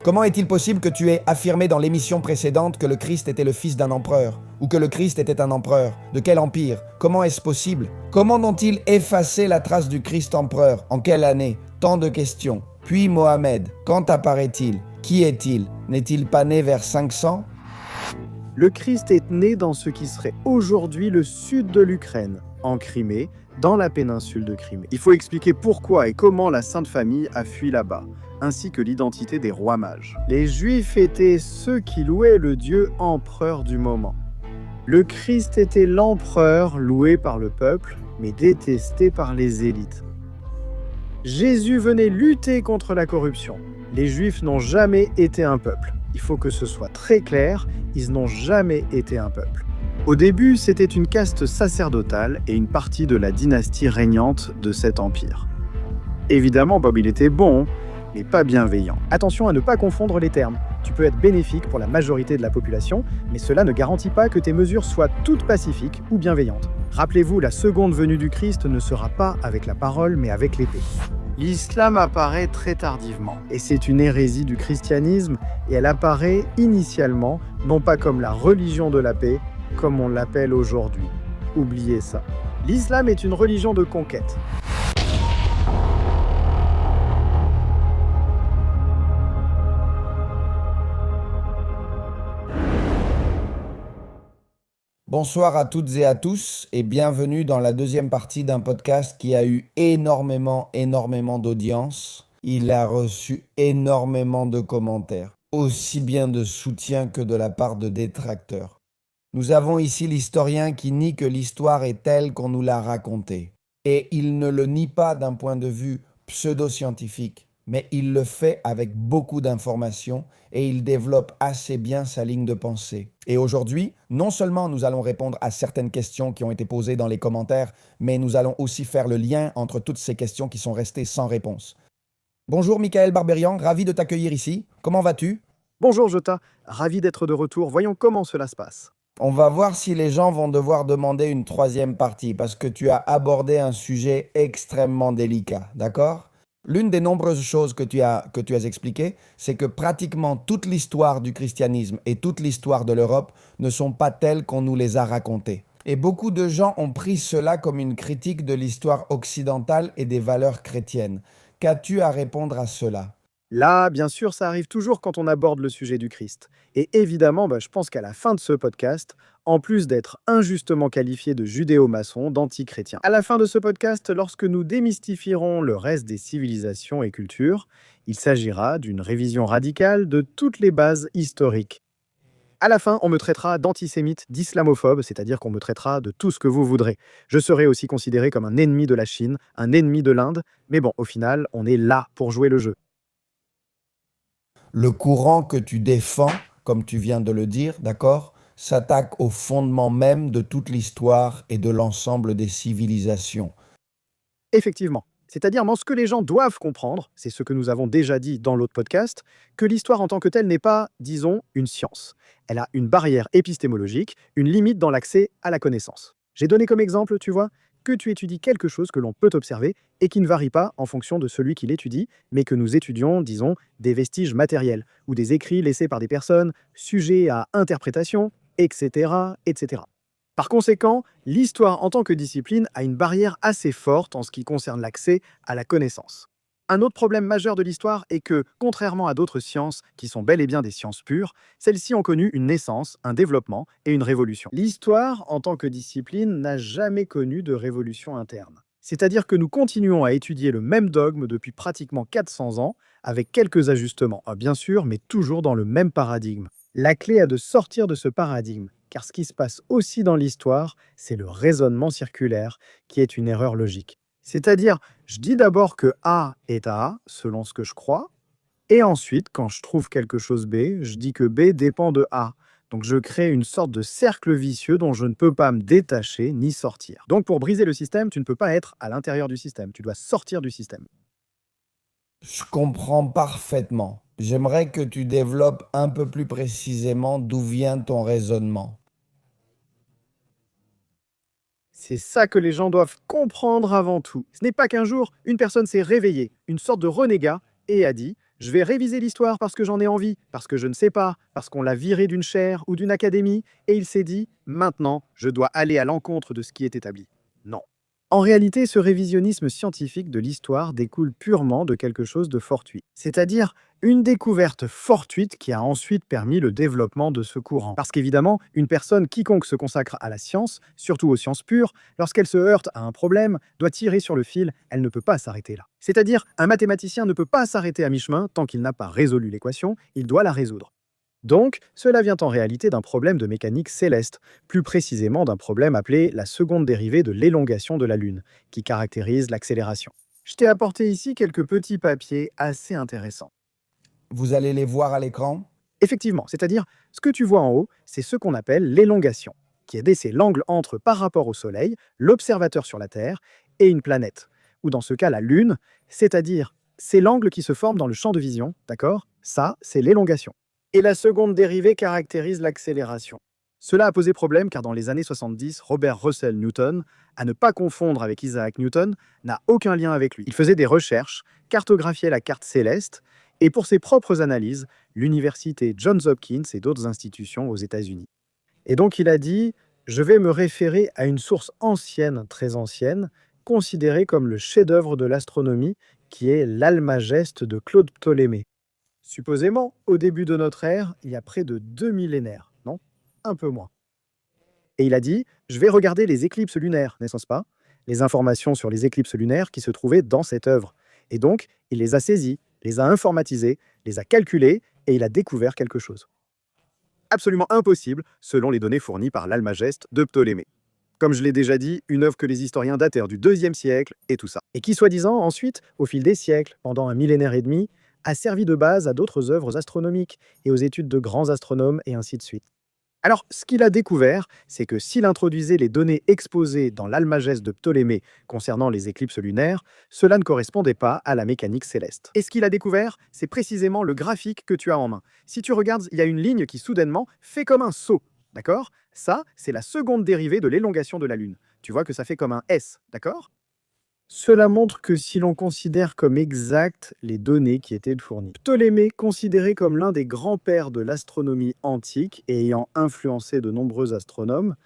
Comment est-il possible que tu aies affirmé dans l'émission précédente que le Christ était le fils d'un empereur? Ou que le Christ était un empereur? De quel empire? Comment est-ce possible? Comment ont-ils effacé la trace du Christ empereur? En quelle année? Tant de questions. Puis Mohamed, quand apparaît-il? Qui est-il? N'est-il pas né vers 500? Le Christ est né dans ce qui serait aujourd'hui le sud de l'Ukraine, en Crimée, dans la péninsule de Crimée. Il faut expliquer pourquoi et comment la Sainte Famille a fui là-bas, ainsi que l'identité des rois mages. Les Juifs étaient ceux qui louaient le Dieu empereur du moment. Le Christ était l'empereur loué par le peuple, mais détesté par les élites. Jésus venait lutter contre la corruption. Les Juifs n'ont jamais été un peuple. Il faut que ce soit très clair, ils n'ont jamais été un peuple. Au début, c'était une caste sacerdotale et une partie de la dynastie régnante de cet empire. Évidemment, Bob, il était bon, mais pas bienveillant. Attention à ne pas confondre les termes. Tu peux être bénéfique pour la majorité de la population, mais cela ne garantit pas que tes mesures soient toutes pacifiques ou bienveillantes. Rappelez-vous, la seconde venue du Christ ne sera pas avec la parole, mais avec l'épée. L'islam apparaît très tardivement, et c'est une hérésie du christianisme, et elle apparaît initialement, non pas comme la religion de la paix, comme on l'appelle aujourd'hui. Oubliez ça. L'islam est une religion de conquête. Bonsoir à toutes et à tous et bienvenue dans la deuxième partie d'un podcast qui a eu énormément d'audience. Il a reçu énormément de commentaires, aussi bien de soutien que de la part de détracteurs. Nous avons ici l'historien qui nie que l'histoire est telle qu'on nous l'a racontée. Et il ne le nie pas d'un point de vue pseudo-scientifique, mais il le fait avec beaucoup d'informations et il développe assez bien sa ligne de pensée. Et aujourd'hui, non seulement nous allons répondre à certaines questions qui ont été posées dans les commentaires, mais nous allons aussi faire le lien entre toutes ces questions qui sont restées sans réponse. Bonjour Michael Barberian, ravi de t'accueillir ici. Comment vas-tu? Bonjour Jota, ravi d'être de retour. Voyons comment cela se passe. On va voir si les gens vont devoir demander une troisième partie parce que tu as abordé un sujet extrêmement délicat, d'accord? L'une des nombreuses choses que tu as expliquées, c'est que pratiquement toute l'histoire du christianisme et toute l'histoire de l'Europe ne sont pas telles qu'on nous les a racontées. Et beaucoup de gens ont pris cela comme une critique de l'histoire occidentale et des valeurs chrétiennes. Qu'as-tu à répondre à cela? Là, bien sûr, ça arrive toujours quand on aborde le sujet du Christ. Et évidemment, je pense qu'à la fin de ce podcast, en plus d'être injustement qualifié de judéo-maçon, d'anti-chrétien, à la fin de ce podcast, lorsque nous démystifierons le reste des civilisations et cultures, il s'agira d'une révision radicale de toutes les bases historiques. À la fin, on me traitera d'antisémite, d'islamophobe, c'est-à-dire qu'on me traitera de tout ce que vous voudrez. Je serai aussi considéré comme un ennemi de la Chine, un ennemi de l'Inde, mais bon, au final, on est là pour jouer le jeu. Le courant que tu défends, comme tu viens de le dire, d'accord, s'attaque au fondement même de toute l'histoire et de l'ensemble des civilisations. Effectivement. C'est-à-dire, ce que les gens doivent comprendre, c'est ce que nous avons déjà dit dans l'autre podcast, que l'histoire en tant que telle n'est pas, disons, une science. Elle a une barrière épistémologique, une limite dans l'accès à la connaissance. J'ai donné comme exemple, tu vois, que tu étudies quelque chose que l'on peut observer et qui ne varie pas en fonction de celui qui l'étudie, mais que nous étudions, disons, des vestiges matériels ou des écrits laissés par des personnes sujets à interprétation, etc., etc. Par conséquent, l'histoire en tant que discipline a une barrière assez forte en ce qui concerne l'accès à la connaissance. Un autre problème majeur de l'histoire est que, contrairement à d'autres sciences qui sont bel et bien des sciences pures, celles-ci ont connu une naissance, un développement et une révolution. L'histoire, en tant que discipline, n'a jamais connu de révolution interne. C'est-à-dire que nous continuons à étudier le même dogme depuis pratiquement 400 ans, avec quelques ajustements, bien sûr, mais toujours dans le même paradigme. La clé est de sortir de ce paradigme, car ce qui se passe aussi dans l'histoire, c'est le raisonnement circulaire, qui est une erreur logique. C'est-à-dire, je dis d'abord que A est A, selon ce que je crois, et ensuite, quand je trouve quelque chose B, je dis que B dépend de A. Donc je crée une sorte de cercle vicieux dont je ne peux pas me détacher ni sortir. Donc pour briser le système, tu ne peux pas être à l'intérieur du système, tu dois sortir du système. Je comprends parfaitement. J'aimerais que tu développes un peu plus précisément d'où vient ton raisonnement. C'est ça que les gens doivent comprendre avant tout. Ce n'est pas qu'un jour, une personne s'est réveillée, une sorte de renégat, et a dit « Je vais réviser l'histoire parce que j'en ai envie, parce que je ne sais pas, parce qu'on l'a viré d'une chaire ou d'une académie, et il s'est dit, maintenant, je dois aller à l'encontre de ce qui est établi. Non. En réalité, ce révisionnisme scientifique de l'histoire découle purement de quelque chose de fortuit, c'est-à-dire une découverte fortuite qui a ensuite permis le développement de ce courant. Parce qu'évidemment, une personne quiconque se consacre à la science, surtout aux sciences pures, lorsqu'elle se heurte à un problème, doit tirer sur le fil, elle ne peut pas s'arrêter là. C'est-à-dire, un mathématicien ne peut pas s'arrêter à mi-chemin tant qu'il n'a pas résolu l'équation, il doit la résoudre. Donc, cela vient en réalité d'un problème de mécanique céleste, plus précisément d'un problème appelé la seconde dérivée de l'élongation de la Lune, qui caractérise l'accélération. Je t'ai apporté ici quelques petits papiers assez intéressants. Vous allez les voir à l'écran? Effectivement, c'est-à-dire, ce que tu vois en haut, c'est ce qu'on appelle l'élongation, qui est c'est l'angle entre, par rapport au Soleil, l'observateur sur la Terre, et une planète, ou dans ce cas la Lune, c'est-à-dire, c'est l'angle qui se forme dans le champ de vision, d'accord? Ça, c'est l'élongation. Et la seconde dérivée caractérise l'accélération. Cela a posé problème car dans les années 70, Robert Russell Newton, à ne pas confondre avec Isaac Newton, n'a aucun lien avec lui. Il faisait des recherches, cartographiait la carte céleste, et pour ses propres analyses, l'université Johns Hopkins et d'autres institutions aux États-Unis. Et donc il a dit « Je vais me référer à une source ancienne, très ancienne, considérée comme le chef-d'œuvre de l'astronomie, qui est l'Almageste de Claude Ptolémée. Supposément, au début de notre ère, il y a près de 2 millénaires, non? Un peu moins. Et il a dit, je vais regarder les éclipses lunaires, n'est-ce pas? Les informations sur les éclipses lunaires qui se trouvaient dans cette œuvre. Et donc, il les a saisies, les a informatisées, les a calculées, et il a découvert quelque chose. Absolument impossible, selon les données fournies par l'Almageste de Ptolémée. Comme je l'ai déjà dit, une œuvre que les historiens datèrent du IIe siècle, et tout ça. Et qui, soi-disant, ensuite, au fil des siècles, pendant un millénaire et demi, a servi de base à d'autres œuvres astronomiques et aux études de grands astronomes et ainsi de suite. Alors, ce qu'il a découvert, c'est que s'il introduisait les données exposées dans l'Almageste de Ptolémée concernant les éclipses lunaires, cela ne correspondait pas à la mécanique céleste. Et ce qu'il a découvert, c'est précisément le graphique que tu as en main. Si tu regardes, il y a une ligne qui soudainement fait comme un saut, d'accord? Ça, c'est la seconde dérivée de l'élongation de la Lune. Tu vois que ça fait comme un S, d'accord? Cela montre que si l'on considère comme exactes les données qui étaient fournies, Ptolémée, considéré comme l'un des grands-pères de l'astronomie antique et ayant influencé de nombreux astronomes,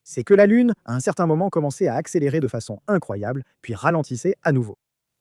c'est que la Lune, à un certain moment, commençait à accélérer de façon incroyable, puis ralentissait à nouveau.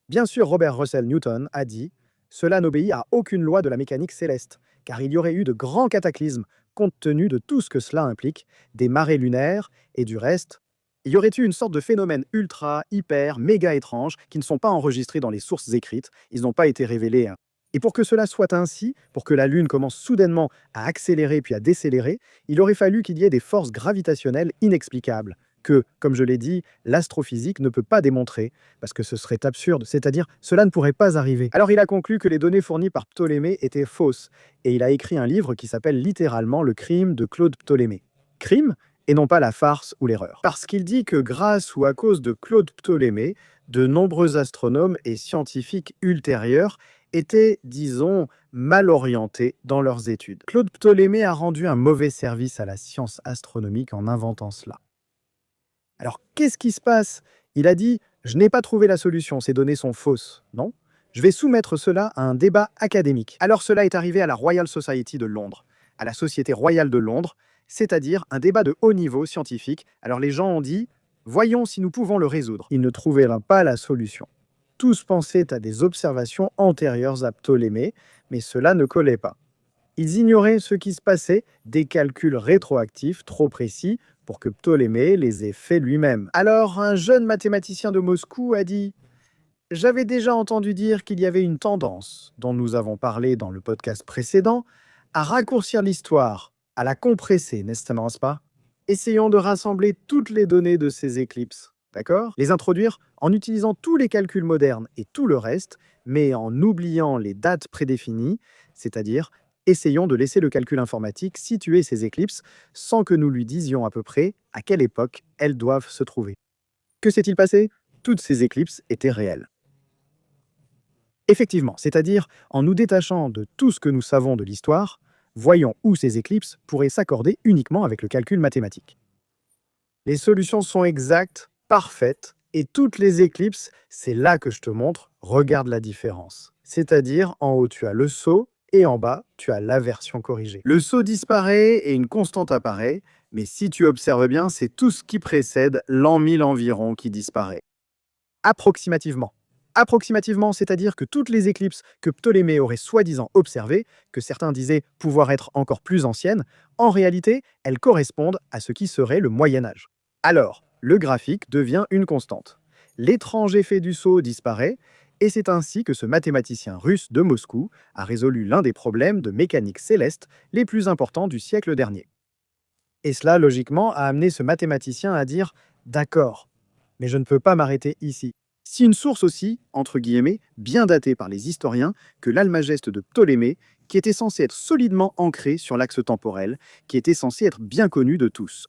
Bien sûr, Robert Russell Newton a dit « Cela n'obéit à aucune loi de la mécanique céleste, car il y aurait eu de grands cataclysmes, compte tenu de tout ce que cela implique, des marées lunaires et du reste. Il y aurait eu une sorte de phénomène ultra, hyper, méga étrange qui ne sont pas enregistrés dans les sources écrites, ils n'ont pas été révélés. Et pour que cela soit ainsi, pour que la Lune commence soudainement à accélérer puis à décélérer, il aurait fallu qu'il y ait des forces gravitationnelles inexplicables, que, comme je l'ai dit, l'astrophysique ne peut pas démontrer, parce que ce serait absurde, c'est-à-dire cela ne pourrait pas arriver. Alors il a conclu que les données fournies par Ptolémée étaient fausses, et il a écrit un livre qui s'appelle littéralement Le crime de Claude Ptolémée. Crime et non pas la farce ou l'erreur. Parce qu'il dit que grâce ou à cause de Claude Ptolémée, de nombreux astronomes et scientifiques ultérieurs étaient, disons, mal orientés dans leurs études. Claude Ptolémée a rendu un mauvais service à la science astronomique en inventant cela. Alors, qu'est-ce qui se passe? Il a dit « Je n'ai pas trouvé la solution, ces données sont fausses. » Non, je vais soumettre cela à un débat académique. Alors cela est arrivé à la Royal Society de Londres, à la Société royale de Londres, c'est-à-dire un débat de haut niveau scientifique. Alors les gens ont dit « Voyons si nous pouvons le résoudre ». Ils ne trouvèrent pas la solution. Tous pensaient à des observations antérieures à Ptolémée, mais cela ne collait pas. Ils ignoraient ce qui se passait, des calculs rétroactifs trop précis pour que Ptolémée les ait faits lui-même. Alors un jeune mathématicien de Moscou a dit « J'avais déjà entendu dire qu'il y avait une tendance, dont nous avons parlé dans le podcast précédent, à raccourcir l'histoire, à la compresser, n'est-ce pas? Essayons de rassembler toutes les données de ces éclipses, d'accord? Les introduire en utilisant tous les calculs modernes et tout le reste, mais en oubliant les dates prédéfinies, c'est-à-dire essayons de laisser le calcul informatique situer ces éclipses sans que nous lui disions à peu près à quelle époque elles doivent se trouver. Que s'est-il passé? Toutes ces éclipses étaient réelles. Effectivement, c'est-à-dire en nous détachant de tout ce que nous savons de l'histoire, voyons où ces éclipses pourraient s'accorder uniquement avec le calcul mathématique. Les solutions sont exactes, parfaites, et toutes les éclipses, c'est là que je te montre, regarde la différence. C'est-à-dire, en haut, tu as le sceau, et en bas, tu as la version corrigée. Le sceau disparaît et une constante apparaît, mais si tu observes bien, c'est tout ce qui précède l'an 1000 environ qui disparaît. Approximativement. Approximativement, c'est-à-dire que toutes les éclipses que Ptolémée aurait soi-disant observées, que certains disaient pouvoir être encore plus anciennes, en réalité, elles correspondent à ce qui serait le Moyen Âge. Alors, le graphique devient une constante. L'étrange effet du sceau disparaît, et c'est ainsi que ce mathématicien russe de Moscou a résolu l'un des problèmes de mécanique céleste les plus importants du siècle dernier. Et cela, logiquement, a amené ce mathématicien à dire « D'accord, mais je ne peux pas m'arrêter ici ». Si une source aussi, entre guillemets, bien datée par les historiens, que l'Almageste de Ptolémée, qui était censé être solidement ancré sur l'axe temporel, qui était censé être bien connu de tous.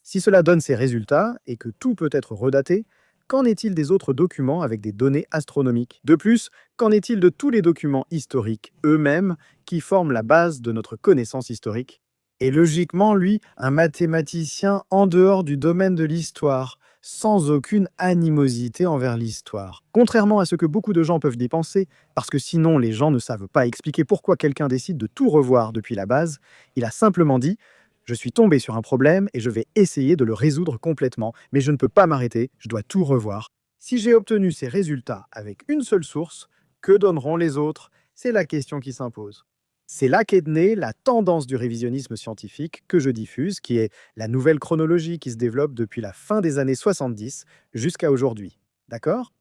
Si cela donne ces résultats, et que tout peut être redaté, qu'en est-il des autres documents avec des données astronomiques? De plus, qu'en est-il de tous les documents historiques eux-mêmes qui forment la base de notre connaissance historique? Et logiquement, lui, un mathématicien en dehors du domaine de l'histoire, sans aucune animosité envers l'histoire. Contrairement à ce que beaucoup de gens peuvent y penser, parce que sinon les gens ne savent pas expliquer pourquoi quelqu'un décide de tout revoir depuis la base, il a simplement dit « Je suis tombé sur un problème et je vais essayer de le résoudre complètement, mais je ne peux pas m'arrêter, je dois tout revoir. Si j'ai obtenu ces résultats avec une seule source, que donneront les autres? C'est la question qui s'impose. » C'est là qu'est née la tendance du révisionnisme scientifique que je diffuse, qui est la nouvelle chronologie qui se développe depuis la fin des années 70 jusqu'à aujourd'hui. D'accord?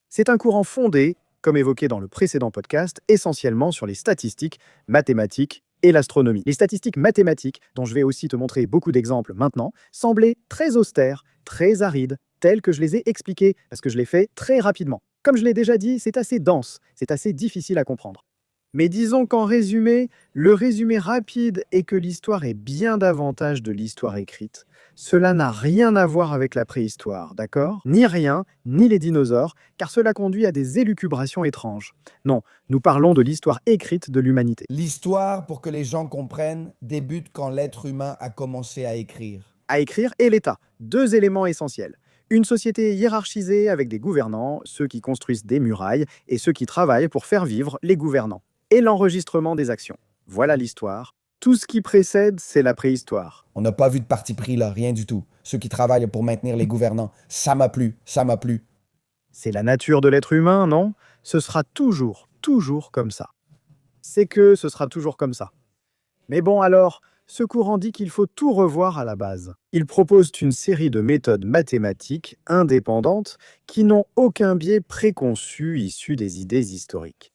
C'est un courant fondé, comme évoqué dans le précédent podcast, essentiellement sur les statistiques mathématiques et l'astronomie. Les statistiques mathématiques, dont je vais aussi te montrer beaucoup d'exemples maintenant, semblaient très austères, très arides, telles que je les ai expliquées, parce que je les fais très rapidement. Comme je l'ai déjà dit, c'est assez dense, c'est assez difficile à comprendre. Mais disons qu'en résumé, le résumé rapide est que l'histoire est bien davantage de l'histoire écrite. Cela n'a rien à voir avec la préhistoire, d'accord? Ni rien, ni les dinosaures, car cela conduit à des élucubrations étranges. Non, nous parlons de l'histoire écrite de l'humanité. L'histoire, pour que les gens comprennent, débute quand l'être humain a commencé à écrire. À écrire et l'État, deux éléments essentiels. Une société hiérarchisée avec des gouvernants, ceux qui construisent des murailles, et ceux qui travaillent pour faire vivre les gouvernants. Et l'enregistrement des actions. Voilà l'histoire. Tout ce qui précède, c'est la préhistoire. On n'a pas vu de parti pris là, rien du tout. Ceux qui travaillent pour maintenir les gouvernants, ça m'a plu, ça m'a plu. C'est la nature de l'être humain, non? Ce sera toujours comme ça. C'est que ce sera toujours comme ça. Mais bon alors, ce courant dit qu'il faut tout revoir à la base. Il propose une série de méthodes mathématiques indépendantes qui n'ont aucun biais préconçu issu des idées historiques.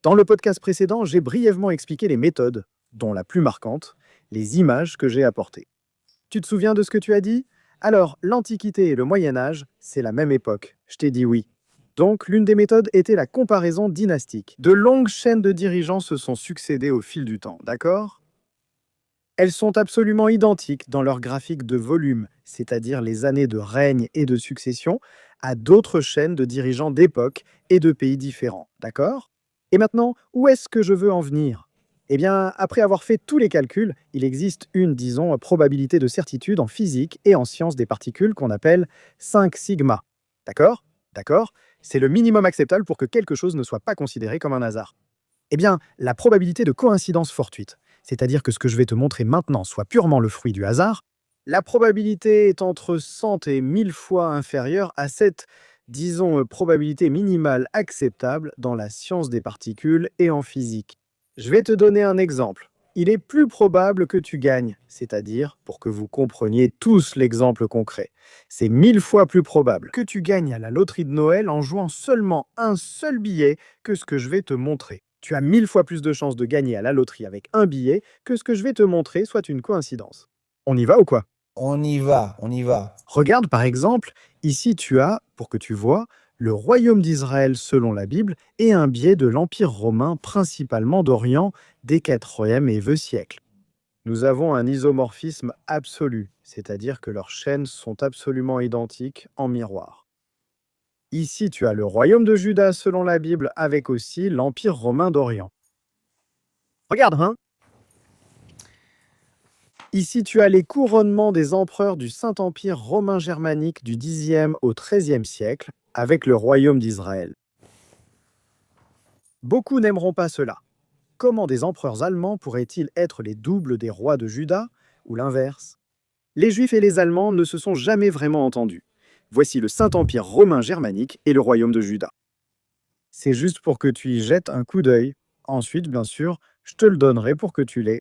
Dans le podcast précédent, j'ai brièvement expliqué les méthodes, dont la plus marquante, les images que j'ai apportées. Tu te souviens de ce que tu as dit? Alors, l'Antiquité et le Moyen-Âge, c'est la même époque. Je t'ai dit oui. Donc, l'une des méthodes était la comparaison dynastique. De longues chaînes de dirigeants se sont succédées au fil du temps, d'accord? Elles sont absolument identiques dans leur graphique de volume, c'est-à-dire les années de règne et de succession, à d'autres chaînes de dirigeants d'époque et de pays différents, d'accord? Et maintenant, où est-ce que je veux en venir? Eh bien, après avoir fait tous les calculs, il existe une, disons, probabilité de certitude en physique et en sciences des particules qu'on appelle 5 sigma. D'accord? D'accord? C'est le minimum acceptable pour que quelque chose ne soit pas considéré comme un hasard. Eh bien, la probabilité de coïncidence fortuite, c'est-à-dire que ce que je vais te montrer maintenant soit purement le fruit du hasard, la probabilité est entre 100 et 1000 fois inférieure à cette, disons, probabilité minimale acceptable dans la science des particules et en physique. Je vais te donner un exemple. Il est plus probable que tu gagnes, c'est-à-dire, pour que vous compreniez tous l'exemple concret, c'est 1000 fois plus probable que tu gagnes à la loterie de Noël en jouant seulement un seul billet que ce que je vais te montrer. Tu as 1000 fois plus de chances de gagner à la loterie avec un billet que ce que je vais te montrer soit une coïncidence. On y va ou quoi? On y va, on y va. Regarde par exemple, ici tu as, pour que tu vois, le royaume d'Israël selon la Bible et un biais de l'Empire romain principalement d'Orient des 4e et 2e siècles. Nous avons un isomorphisme absolu, c'est-à-dire que leurs chaînes sont absolument identiques en miroir. Ici tu as le royaume de Juda selon la Bible avec aussi l'Empire romain d'Orient. Regarde, hein? Ici, tu as les couronnements des empereurs du Saint-Empire romain germanique du Xe au XIIIe siècle avec le royaume d'Israël. Beaucoup n'aimeront pas cela. Comment des empereurs allemands pourraient-ils être les doubles des rois de Juda, ou l'inverse? Les Juifs et les Allemands ne se sont jamais vraiment entendus. Voici le Saint-Empire romain germanique et le royaume de Juda. C'est juste pour que tu y jettes un coup d'œil. Ensuite, bien sûr, je te le donnerai pour que tu l'aies.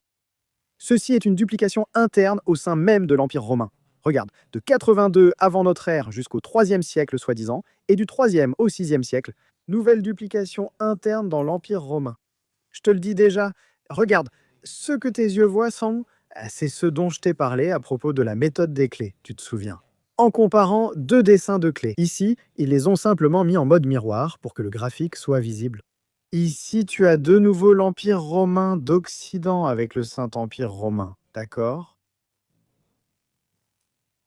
Ceci est une duplication interne au sein même de l'Empire romain. Regarde, de 82 avant notre ère jusqu'au 3e siècle soi-disant, et du 3e au 6e siècle, nouvelle duplication interne dans l'Empire romain. Je te le dis déjà, regarde, ce que tes yeux voient sont, c'est ce dont je t'ai parlé à propos de la méthode des clés, tu te souviens. En comparant deux dessins de clés. Ici, ils les ont simplement mis en mode miroir pour que le graphique soit visible. Ici, tu as de nouveau l'Empire romain d'Occident avec le Saint-Empire romain, d'accord?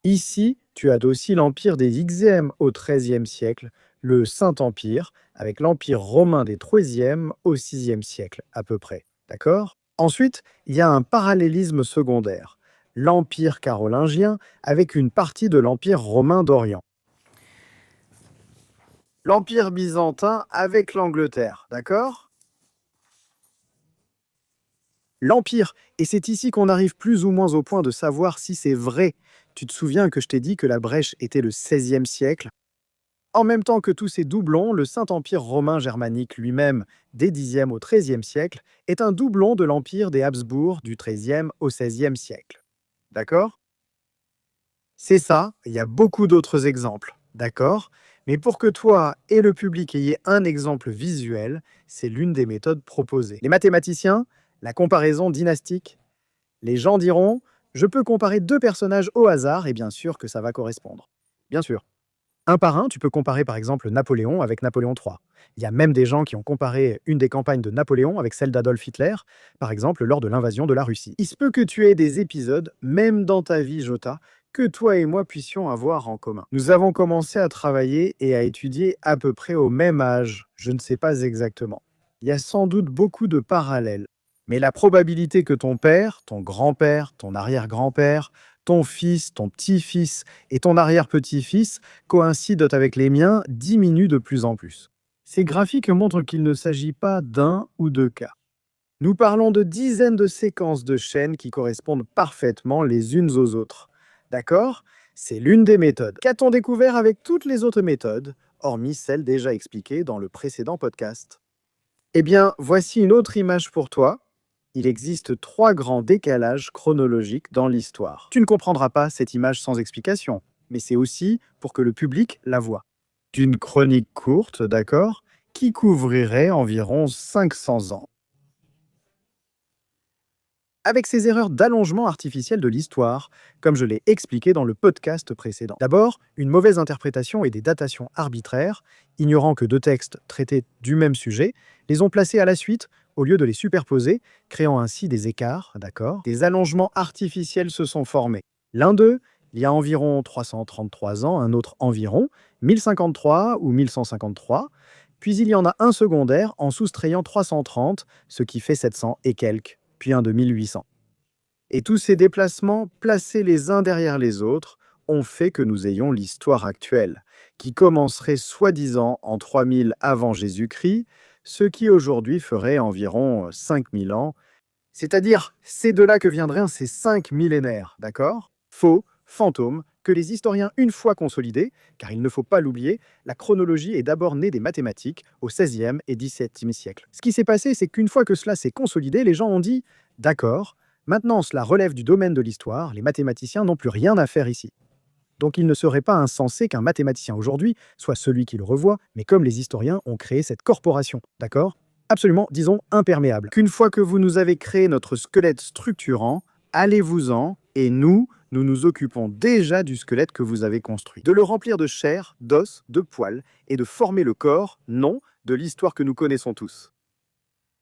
Ici, tu as aussi l'Empire des Ixem au XIIIe siècle, le Saint-Empire, avec l'Empire romain des IIIe au VIe siècle, à peu près, d'accord? Ensuite, il y a un parallélisme secondaire, l'Empire carolingien avec une partie de l'Empire romain d'Orient. L'Empire byzantin avec l'Angleterre, d'accord? L'Empire, et c'est ici qu'on arrive plus ou moins au point de savoir si c'est vrai. Tu te souviens que je t'ai dit que la brèche était le XVIe siècle? En même temps que tous ces doublons, le Saint-Empire romain germanique lui-même, des Xe au XIIIe siècle, est un doublon de l'Empire des Habsbourg du XIIIe au XVIe siècle. D'accord? C'est ça, il y a beaucoup d'autres exemples, d'accord? Mais pour que toi et le public ayez un exemple visuel, c'est l'une des méthodes proposées. Les mathématiciens, la comparaison dynastique. Les gens diront, je peux comparer deux personnages au hasard et bien sûr que ça va correspondre. Bien sûr. Un par un, tu peux comparer par exemple Napoléon avec Napoléon III. Il y a même des gens qui ont comparé une des campagnes de Napoléon avec celle d'Adolf Hitler, par exemple lors de l'invasion de la Russie. Il se peut que tu aies des épisodes, même dans ta vie, Jota, que toi et moi puissions avoir en commun. Nous avons commencé à travailler et à étudier à peu près au même âge, je ne sais pas exactement. Il y a sans doute beaucoup de parallèles. Mais la probabilité que ton père, ton grand-père, ton arrière-grand-père, ton fils, ton petit-fils et ton arrière-petit-fils coïncident avec les miens diminue de plus en plus. Ces graphiques montrent qu'il ne s'agit pas d'un ou deux cas. Nous parlons de dizaines de séquences de chaînes qui correspondent parfaitement les unes aux autres. D'accord? C'est l'une des méthodes. Qu'a-t-on découvert avec toutes les autres méthodes, hormis celles déjà expliquées dans le précédent podcast? Eh bien, voici une autre image pour toi. Il existe trois grands décalages chronologiques dans l'histoire. Tu ne comprendras pas cette image sans explication, mais c'est aussi pour que le public la voie. D'une chronique courte, d'accord, qui couvrirait environ 500 ans. Avec ces erreurs d'allongement artificiel de l'histoire, comme je l'ai expliqué dans le podcast précédent. D'abord, une mauvaise interprétation et des datations arbitraires, ignorant que deux textes traités du même sujet, les ont placés à la suite au lieu de les superposer, créant ainsi des écarts, d'accord? Des allongements artificiels se sont formés. L'un d'eux, il y a environ 333 ans, un autre environ, 1053 ou 1153, puis il y en a un secondaire en soustrayant 330, ce qui fait 700 et quelques, puis un de 1800. Et tous ces déplacements, placés les uns derrière les autres, ont fait que nous ayons l'histoire actuelle, qui commencerait soi-disant en 3000 avant Jésus-Christ, ce qui aujourd'hui ferait environ 5000 ans. C'est-à-dire, c'est de là que viendraient ces 5 millénaires, d'accord? Faux, fantôme, que les historiens, une fois consolidés, car il ne faut pas l'oublier, la chronologie est d'abord née des mathématiques au XVIe et XVIIe siècle. Ce qui s'est passé, c'est qu'une fois que cela s'est consolidé, les gens ont dit « D'accord, maintenant cela relève du domaine de l'histoire, les mathématiciens n'ont plus rien à faire ici. » Donc il ne serait pas insensé qu'un mathématicien aujourd'hui soit celui qui le revoit, mais comme les historiens ont créé cette corporation, d'accord? Absolument, disons, imperméable. Qu'une fois que vous nous avez créé notre squelette structurant, allez-vous-en, et nous nous occupons déjà du squelette que vous avez construit. De le remplir de chair, d'os, de poils, et de former le corps, non, de l'histoire que nous connaissons tous.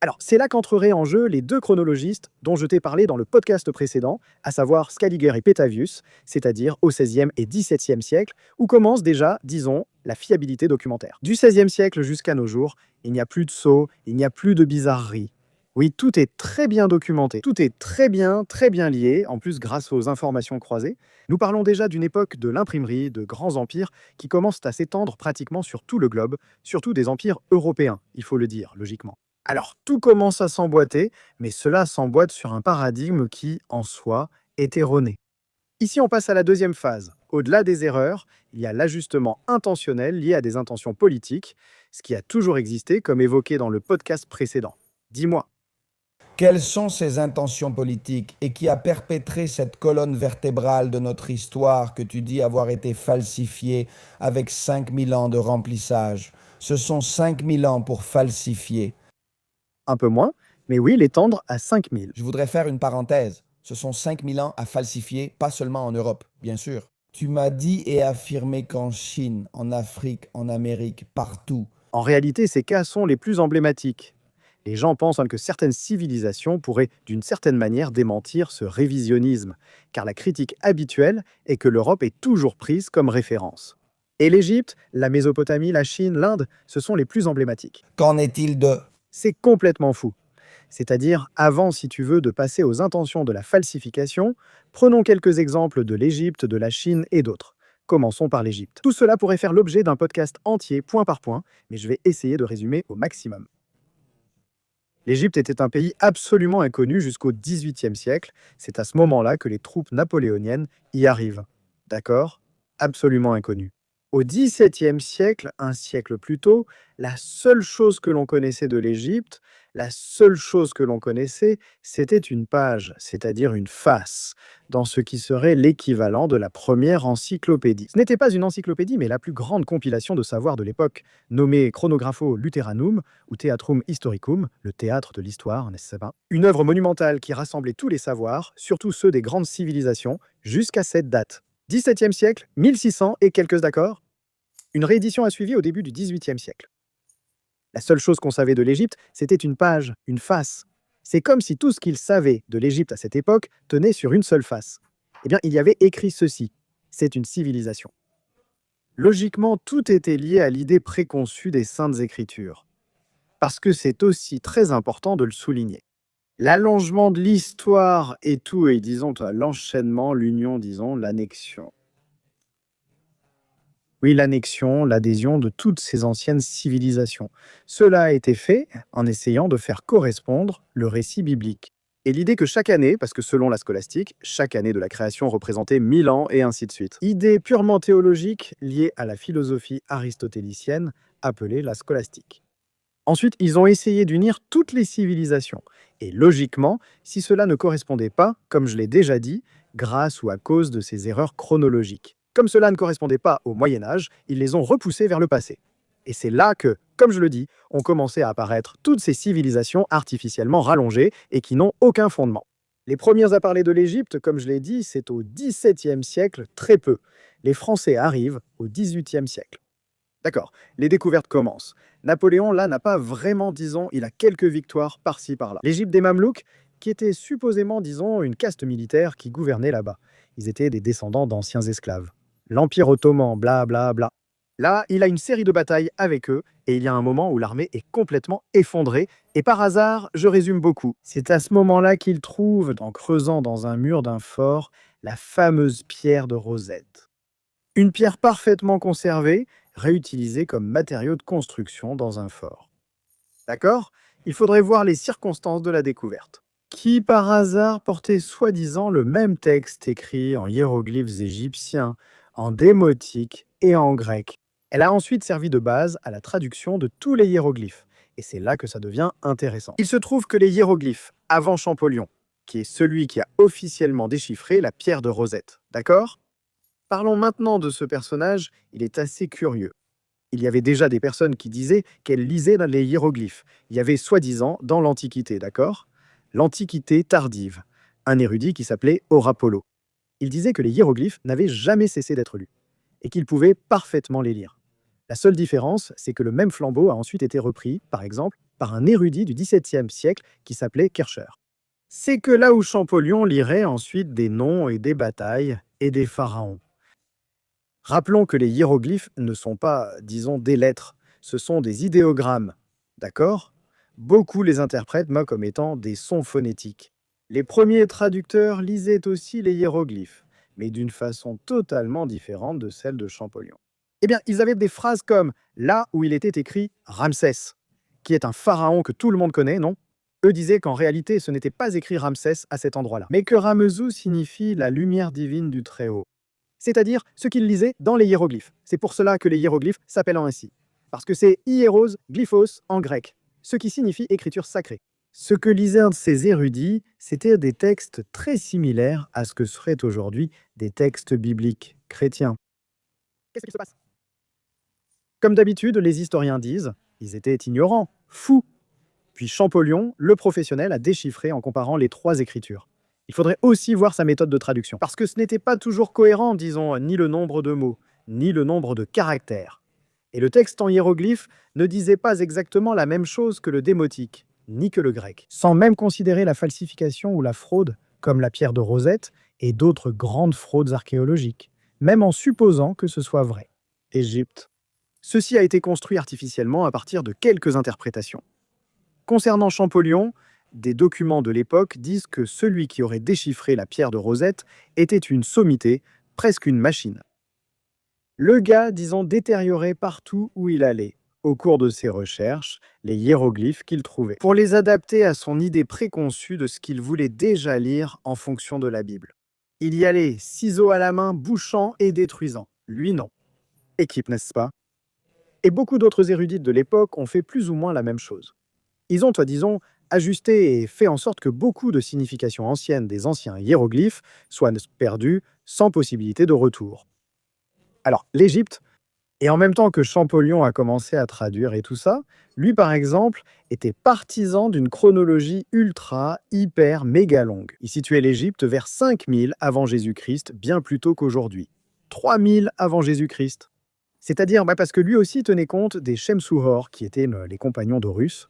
Alors, c'est là qu'entreraient en jeu les deux chronologistes dont je t'ai parlé dans le podcast précédent, à savoir Scaliger et Petavius, c'est-à-dire au XVIe et XVIIe siècle, où commence déjà, disons, la fiabilité documentaire. Du XVIe siècle jusqu'à nos jours, il n'y a plus de sceaux, il n'y a plus de bizarreries. Oui, tout est très bien documenté, tout est très bien lié, en plus grâce aux informations croisées. Nous parlons déjà d'une époque de l'imprimerie, de grands empires qui commencent à s'étendre pratiquement sur tout le globe, surtout des empires européens, il faut le dire, logiquement. Alors, tout commence à s'emboîter, mais cela s'emboîte sur un paradigme qui, en soi, est erroné. Ici, on passe à la deuxième phase. Au-delà des erreurs, il y a l'ajustement intentionnel lié à des intentions politiques, ce qui a toujours existé, comme évoqué dans le podcast précédent. Dis-moi. Quelles sont ces intentions politiques et qui a perpétré cette colonne vertébrale de notre histoire que tu dis avoir été falsifiée avec 5000 ans de remplissage? Ce sont 5000 ans pour falsifier. Un peu moins, mais oui, l'étendre à 5000. Je voudrais faire une parenthèse. Ce sont 5000 ans à falsifier, pas seulement en Europe, bien sûr. Tu m'as dit et affirmé qu'en Chine, en Afrique, en Amérique, partout. En réalité, ces cas sont les plus emblématiques. Les gens pensent que certaines civilisations pourraient, d'une certaine manière, démentir ce révisionnisme, car la critique habituelle est que l'Europe est toujours prise comme référence. Et l'Égypte, la Mésopotamie, la Chine, l'Inde, ce sont les plus emblématiques. Qu'en est-il de... C'est complètement fou. C'est-à-dire, avant, si tu veux, de passer aux intentions de la falsification, prenons quelques exemples de l'Égypte, de la Chine et d'autres. Commençons par l'Égypte. Tout cela pourrait faire l'objet d'un podcast entier, point par point, mais je vais essayer de résumer au maximum. L'Égypte était un pays absolument inconnu jusqu'au XVIIIe siècle. C'est à ce moment-là que les troupes napoléoniennes y arrivent. D'accord? Absolument inconnu. Au XVIIe siècle, un siècle plus tôt, la seule chose que l'on connaissait de l'Égypte, la seule chose que l'on connaissait, c'était une page, c'est-à-dire une face, dans ce qui serait l'équivalent de la première encyclopédie. Ce n'était pas une encyclopédie, mais la plus grande compilation de savoir de l'époque, nommée Chronographo Lutheranum ou Theatrum Historicum, le théâtre de l'histoire, n'est-ce pas? Une œuvre monumentale qui rassemblait tous les savoirs, surtout ceux des grandes civilisations, jusqu'à cette date. XVIIe siècle, 1600 et quelques d'accord. Une réédition a suivi au début du XVIIIe siècle. La seule chose qu'on savait de l'Égypte, c'était une page, une face. C'est comme si tout ce qu'ils savaient de l'Égypte à cette époque tenait sur une seule face. Eh bien, il y avait écrit ceci. C'est une civilisation. Logiquement, tout était lié à l'idée préconçue des Saintes Écritures. Parce que c'est aussi très important de le souligner. L'allongement de l'histoire et tout, et disons l'enchaînement, l'union, disons, l'annexion. Oui, l'annexion, l'adhésion de toutes ces anciennes civilisations. Cela a été fait en essayant de faire correspondre le récit biblique. Et l'idée que chaque année, parce que selon la scolastique, chaque année de la création représentait 1000 ans et ainsi de suite. Idée purement théologique liée à la philosophie aristotélicienne appelée la scolastique. Ensuite, ils ont essayé d'unir toutes les civilisations. Et logiquement, si cela ne correspondait pas, comme je l'ai déjà dit, grâce ou à cause de ces erreurs chronologiques. Comme cela ne correspondait pas au Moyen Âge, ils les ont repoussés vers le passé. Et c'est là que, comme je le dis, ont commencé à apparaître toutes ces civilisations artificiellement rallongées et qui n'ont aucun fondement. Les premières à parler de l'Égypte, comme je l'ai dit, c'est au XVIIe siècle, très peu. Les Français arrivent au XVIIIe siècle. D'accord, les découvertes commencent. Napoléon, là, n'a pas vraiment, disons, il a quelques victoires par-ci, par-là. L'Égypte des Mamelouks, qui était supposément, disons, une caste militaire qui gouvernait là-bas. Ils étaient des descendants d'anciens esclaves. L'Empire ottoman, bla bla bla. Là, il a une série de batailles avec eux, et il y a un moment où l'armée est complètement effondrée, et par hasard, je résume beaucoup. C'est à ce moment-là qu'il trouve, en creusant dans un mur d'un fort, la fameuse pierre de Rosette. Une pierre parfaitement conservée, réutilisée comme matériau de construction dans un fort. D'accord? Il faudrait voir les circonstances de la découverte. Qui par hasard portait soi-disant le même texte écrit en hiéroglyphes égyptiens, en démotique et en grec. Elle a ensuite servi de base à la traduction de tous les hiéroglyphes. Et c'est là que ça devient intéressant. Il se trouve que les hiéroglyphes, avant Champollion, qui est celui qui a officiellement déchiffré la pierre de Rosette, d'accord? Parlons maintenant de ce personnage, il est assez curieux. Il y avait déjà des personnes qui disaient qu'elles lisaient dans les hiéroglyphes. Il y avait soi-disant dans l'Antiquité, d'accord? L'Antiquité tardive, un érudit qui s'appelait Horapollo. Il disait que les hiéroglyphes n'avaient jamais cessé d'être lus et qu'il pouvait parfaitement les lire. La seule différence, c'est que le même flambeau a ensuite été repris, par exemple, par un érudit du XVIIe siècle qui s'appelait Kircher. C'est que là où Champollion lirait ensuite des noms et des batailles et des pharaons. Rappelons que les hiéroglyphes ne sont pas, disons, des lettres, ce sont des idéogrammes, d'accord? Beaucoup les interprètent comme étant des sons phonétiques. Les premiers traducteurs lisaient aussi les hiéroglyphes, mais d'une façon totalement différente de celle de Champollion. Eh bien, ils avaient des phrases comme là où il était écrit Ramsès, qui est un pharaon que tout le monde connaît, non? Eux disaient qu'en réalité, ce n'était pas écrit Ramsès à cet endroit-là, mais que Ramezou signifie la lumière divine du Très-Haut, c'est-à-dire ce qu'ils lisaient dans les hiéroglyphes. C'est pour cela que les hiéroglyphes s'appellent ainsi, parce que c'est hieros, glyphos en grec, ce qui signifie écriture sacrée. Ce que lisaient ces érudits, c'était des textes très similaires à ce que seraient aujourd'hui des textes bibliques chrétiens. Qu'est-ce qui se passe? Comme d'habitude, les historiens disent, ils étaient ignorants, fous. Puis Champollion, le professionnel, a déchiffré en comparant les trois écritures. Il faudrait aussi voir sa méthode de traduction, parce que ce n'était pas toujours cohérent, disons, ni le nombre de mots, ni le nombre de caractères. Et le texte en hiéroglyphe ne disait pas exactement la même chose que le démotique, ni que le grec. Sans même considérer la falsification ou la fraude, comme la pierre de Rosette et d'autres grandes fraudes archéologiques, même en supposant que ce soit vrai. Égypte. Ceci a été construit artificiellement à partir de quelques interprétations. Concernant Champollion, des documents de l'époque disent que celui qui aurait déchiffré la pierre de Rosette était une sommité, presque une machine. Le gars, disons, détériorait partout où il allait, au cours de ses recherches, les hiéroglyphes qu'il trouvait, pour les adapter à son idée préconçue de ce qu'il voulait déjà lire en fonction de la Bible. Il y allait, ciseaux à la main, bouchant et détruisant. Lui, non. Équipe, n'est-ce pas? Et beaucoup d'autres érudits de l'époque ont fait plus ou moins la même chose. Ils ont, disons, ajusté et fait en sorte que beaucoup de significations anciennes des anciens hiéroglyphes soient perdues sans possibilité de retour. Alors, l'Égypte, et en même temps que Champollion a commencé à traduire et tout ça, lui par exemple était partisan d'une chronologie ultra, hyper, méga longue. Il situait l'Égypte vers 5000 avant Jésus-Christ, bien plus tôt qu'aujourd'hui. 3000 avant Jésus-Christ. C'est-à-dire parce que lui aussi tenait compte des Shemsuhor, qui étaient les compagnons d'Horus,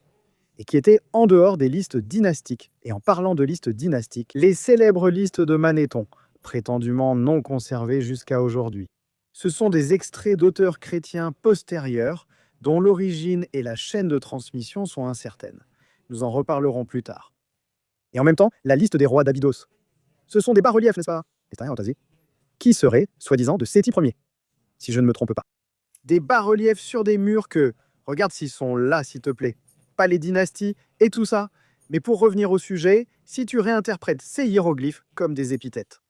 et qui étaient en dehors des listes dynastiques. Et en parlant de listes dynastiques, les célèbres listes de Manéthon, prétendument non conservées jusqu'à aujourd'hui. Ce sont des extraits d'auteurs chrétiens postérieurs dont l'origine et la chaîne de transmission sont incertaines. Nous en reparlerons plus tard. Et en même temps, la liste des rois d'Abydos. Ce sont des bas-reliefs, n'est-ce pas? Qui seraient, soi-disant, de Séti Ier, si je ne me trompe pas. Des bas-reliefs sur des murs que, regarde s'ils sont là, s'il te plaît, pas les dynasties et tout ça. Mais pour revenir au sujet, si tu réinterprètes ces hiéroglyphes comme des épithètes.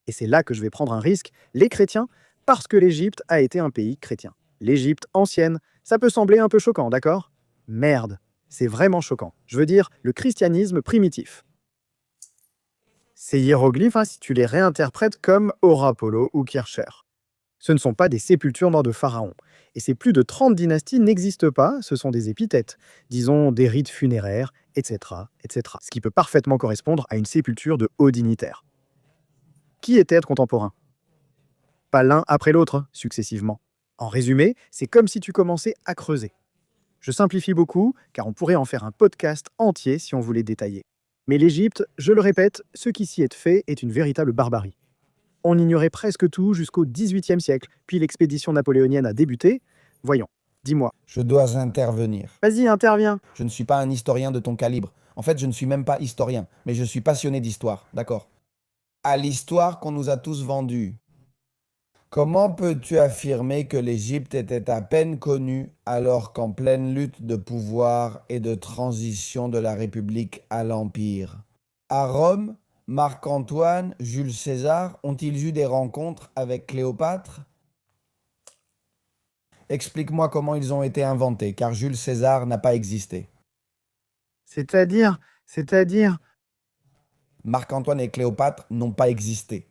Et c'est là que je vais prendre un risque, les chrétiens, parce que l'Égypte a été un pays chrétien. L'Égypte ancienne, ça peut sembler un peu choquant, d'accord? Merde, c'est vraiment choquant. Je veux dire, le christianisme primitif. Ces hiéroglyphes, si tu les réinterprètes comme Orapollo ou Kircher. Ce ne sont pas des sépultures de pharaons. Et ces plus de 30 dynasties n'existent pas, ce sont des épithètes, disons des rites funéraires, etc., etc. Ce qui peut parfaitement correspondre à une sépulture de hauts dignitaires. Qui étaient contemporains? Pas l'un après l'autre, successivement. En résumé, c'est comme si tu commençais à creuser. Je simplifie beaucoup, car on pourrait en faire un podcast entier si on voulait détailler. Mais l'Égypte, je le répète, ce qui s'y est fait est une véritable barbarie. On ignorait presque tout jusqu'au XVIIIe siècle, puis l'expédition napoléonienne a débuté. Voyons, dis-moi. Je dois intervenir. Vas-y, interviens. Je ne suis pas un historien de ton calibre. En fait, je ne suis même pas historien, mais je suis passionné d'histoire, d'accord? À l'histoire qu'on nous a tous vendue. Comment peux-tu affirmer que l'Égypte était à peine connue alors qu'en pleine lutte de pouvoir et de transition de la République à l'Empire? À Rome, Marc-Antoine, Jules César ont-ils eu des rencontres avec Cléopâtre? Explique-moi comment ils ont été inventés, car Jules César n'a pas existé. C'est-à-dire... Marc-Antoine et Cléopâtre n'ont pas existé.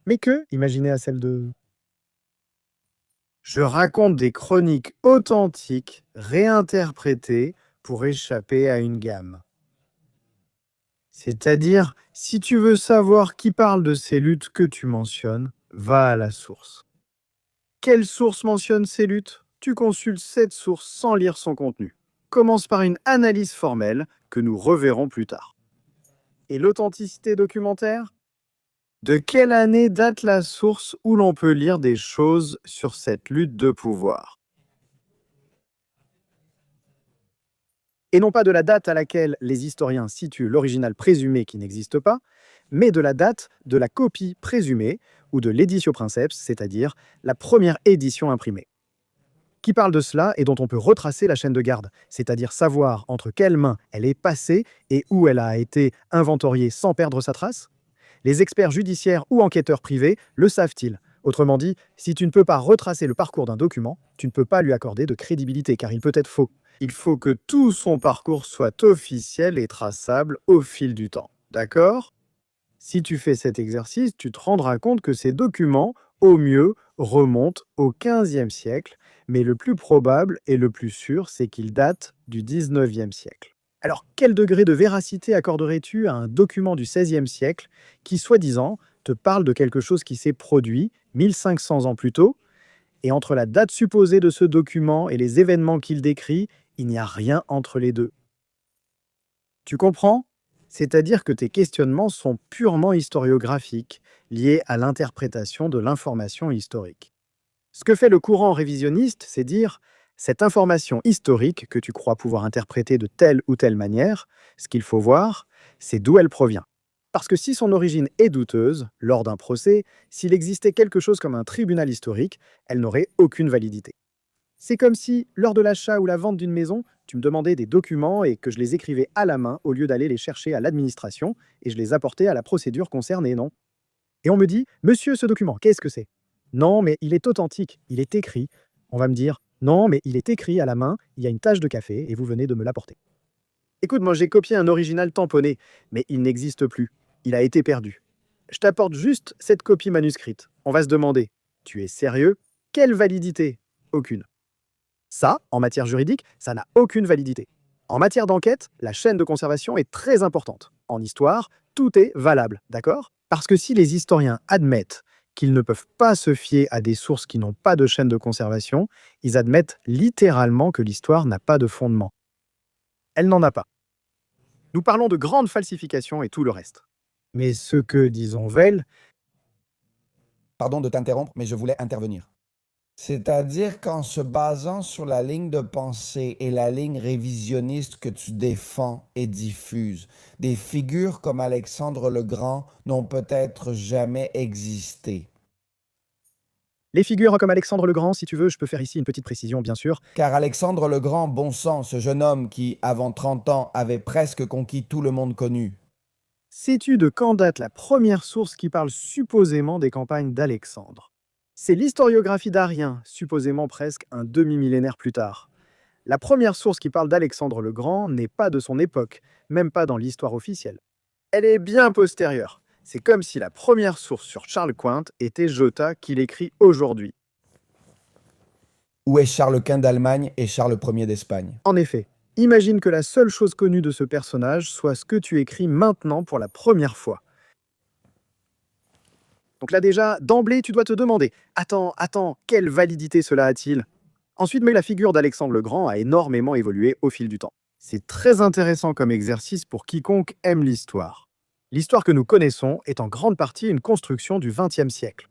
Mais que, imaginez à celle de... Je raconte des chroniques authentiques, réinterprétées pour échapper à une gamme. C'est-à-dire, si tu veux savoir qui parle de ces luttes que tu mentionnes, va à la source. Quelle source mentionne ces luttes? Tu consultes cette source sans lire son contenu. Commence par une analyse formelle que nous reverrons plus tard. Et l'authenticité documentaire? De quelle année date la source où l'on peut lire des choses sur cette lutte de pouvoir? Et non pas de la date à laquelle les historiens situent l'original présumé qui n'existe pas, mais de la date de la copie présumée ou de l'éditio princeps, c'est-à-dire la première édition imprimée. Qui parle de cela et dont on peut retracer la chaîne de garde, c'est-à-dire savoir entre quelles mains elle est passée et où elle a été inventoriée sans perdre sa trace? Les experts judiciaires ou enquêteurs privés le savent-ils? Autrement dit, si tu ne peux pas retracer le parcours d'un document, tu ne peux pas lui accorder de crédibilité car il peut être faux. Il faut que tout son parcours soit officiel et traçable au fil du temps. D'accord? Si tu fais cet exercice, tu te rendras compte que ces documents, au mieux, remontent au XVe siècle, mais le plus probable et le plus sûr, c'est qu'ils datent du XIXe siècle. Alors, quel degré de véracité accorderais-tu à un document du XVIe siècle qui, soi-disant, te parle de quelque chose qui s'est produit 1500 ans plus tôt, et entre la date supposée de ce document et les événements qu'il décrit, il n'y a rien entre les deux? Tu comprends? C'est-à-dire que tes questionnements sont purement historiographiques, liés à l'interprétation de l'information historique. Ce que fait le courant révisionniste, c'est dire cette information historique que tu crois pouvoir interpréter de telle ou telle manière, ce qu'il faut voir, c'est d'où elle provient. Parce que si son origine est douteuse, lors d'un procès, s'il existait quelque chose comme un tribunal historique, elle n'aurait aucune validité. C'est comme si, lors de l'achat ou la vente d'une maison, tu me demandais des documents et que je les écrivais à la main au lieu d'aller les chercher à l'administration et je les apportais à la procédure concernée, non? Et on me dit, monsieur, ce document, qu'est-ce que c'est? Non, mais il est authentique, il est écrit. On va me dire, non, mais il est écrit à la main, il y a une tache de café et vous venez de me l'apporter. Écoute, moi j'ai copié un original tamponné, mais il n'existe plus. Il a été perdu. Je t'apporte juste cette copie manuscrite. On va se demander, tu es sérieux? Quelle validité? Aucune. Ça, en matière juridique, ça n'a aucune validité. En matière d'enquête, la chaîne de conservation est très importante. En histoire, tout est valable, d'accord? Parce que si les historiens admettent qu'ils ne peuvent pas se fier à des sources qui n'ont pas de chaîne de conservation, ils admettent littéralement que l'histoire n'a pas de fondement. Elle n'en a pas. Nous parlons de grandes falsifications et tout le reste. Mais ce que, disons Veil, Pardon de t'interrompre, mais je voulais intervenir. C'est-à-dire qu'en se basant sur la ligne de pensée et la ligne révisionniste que tu défends et diffuses, des figures comme Alexandre le Grand n'ont peut-être jamais existé. les figures comme Alexandre le Grand, si tu veux, je peux faire ici une petite précision, bien sûr. Car Alexandre le Grand, bon sang, ce jeune homme qui, avant 30 ans, avait presque conquis tout le monde connu. Sais-tu de quand date la première source qui parle supposément des campagnes d'Alexandre? C'est l'historiographie d'Arien, supposément presque un demi-millénaire plus tard. La première source qui parle d'Alexandre le Grand n'est pas de son époque, même pas dans l'histoire officielle. Elle est bien postérieure. C'est comme si la première source sur Charles Quint était Jota qu'il écrit aujourd'hui. Où est Charles Quint d'Allemagne et Charles Ier d'Espagne? En effet, imagine que la seule chose connue de ce personnage soit ce que tu écris maintenant pour la première fois. Donc là déjà, d'emblée, tu dois te demander « Attends, quelle validité cela a-t-il » Ensuite, mais la figure d'Alexandre le Grand a énormément évolué au fil du temps. C'est très intéressant comme exercice pour quiconque aime l'histoire. L'histoire que nous connaissons est en grande partie une construction du XXe siècle.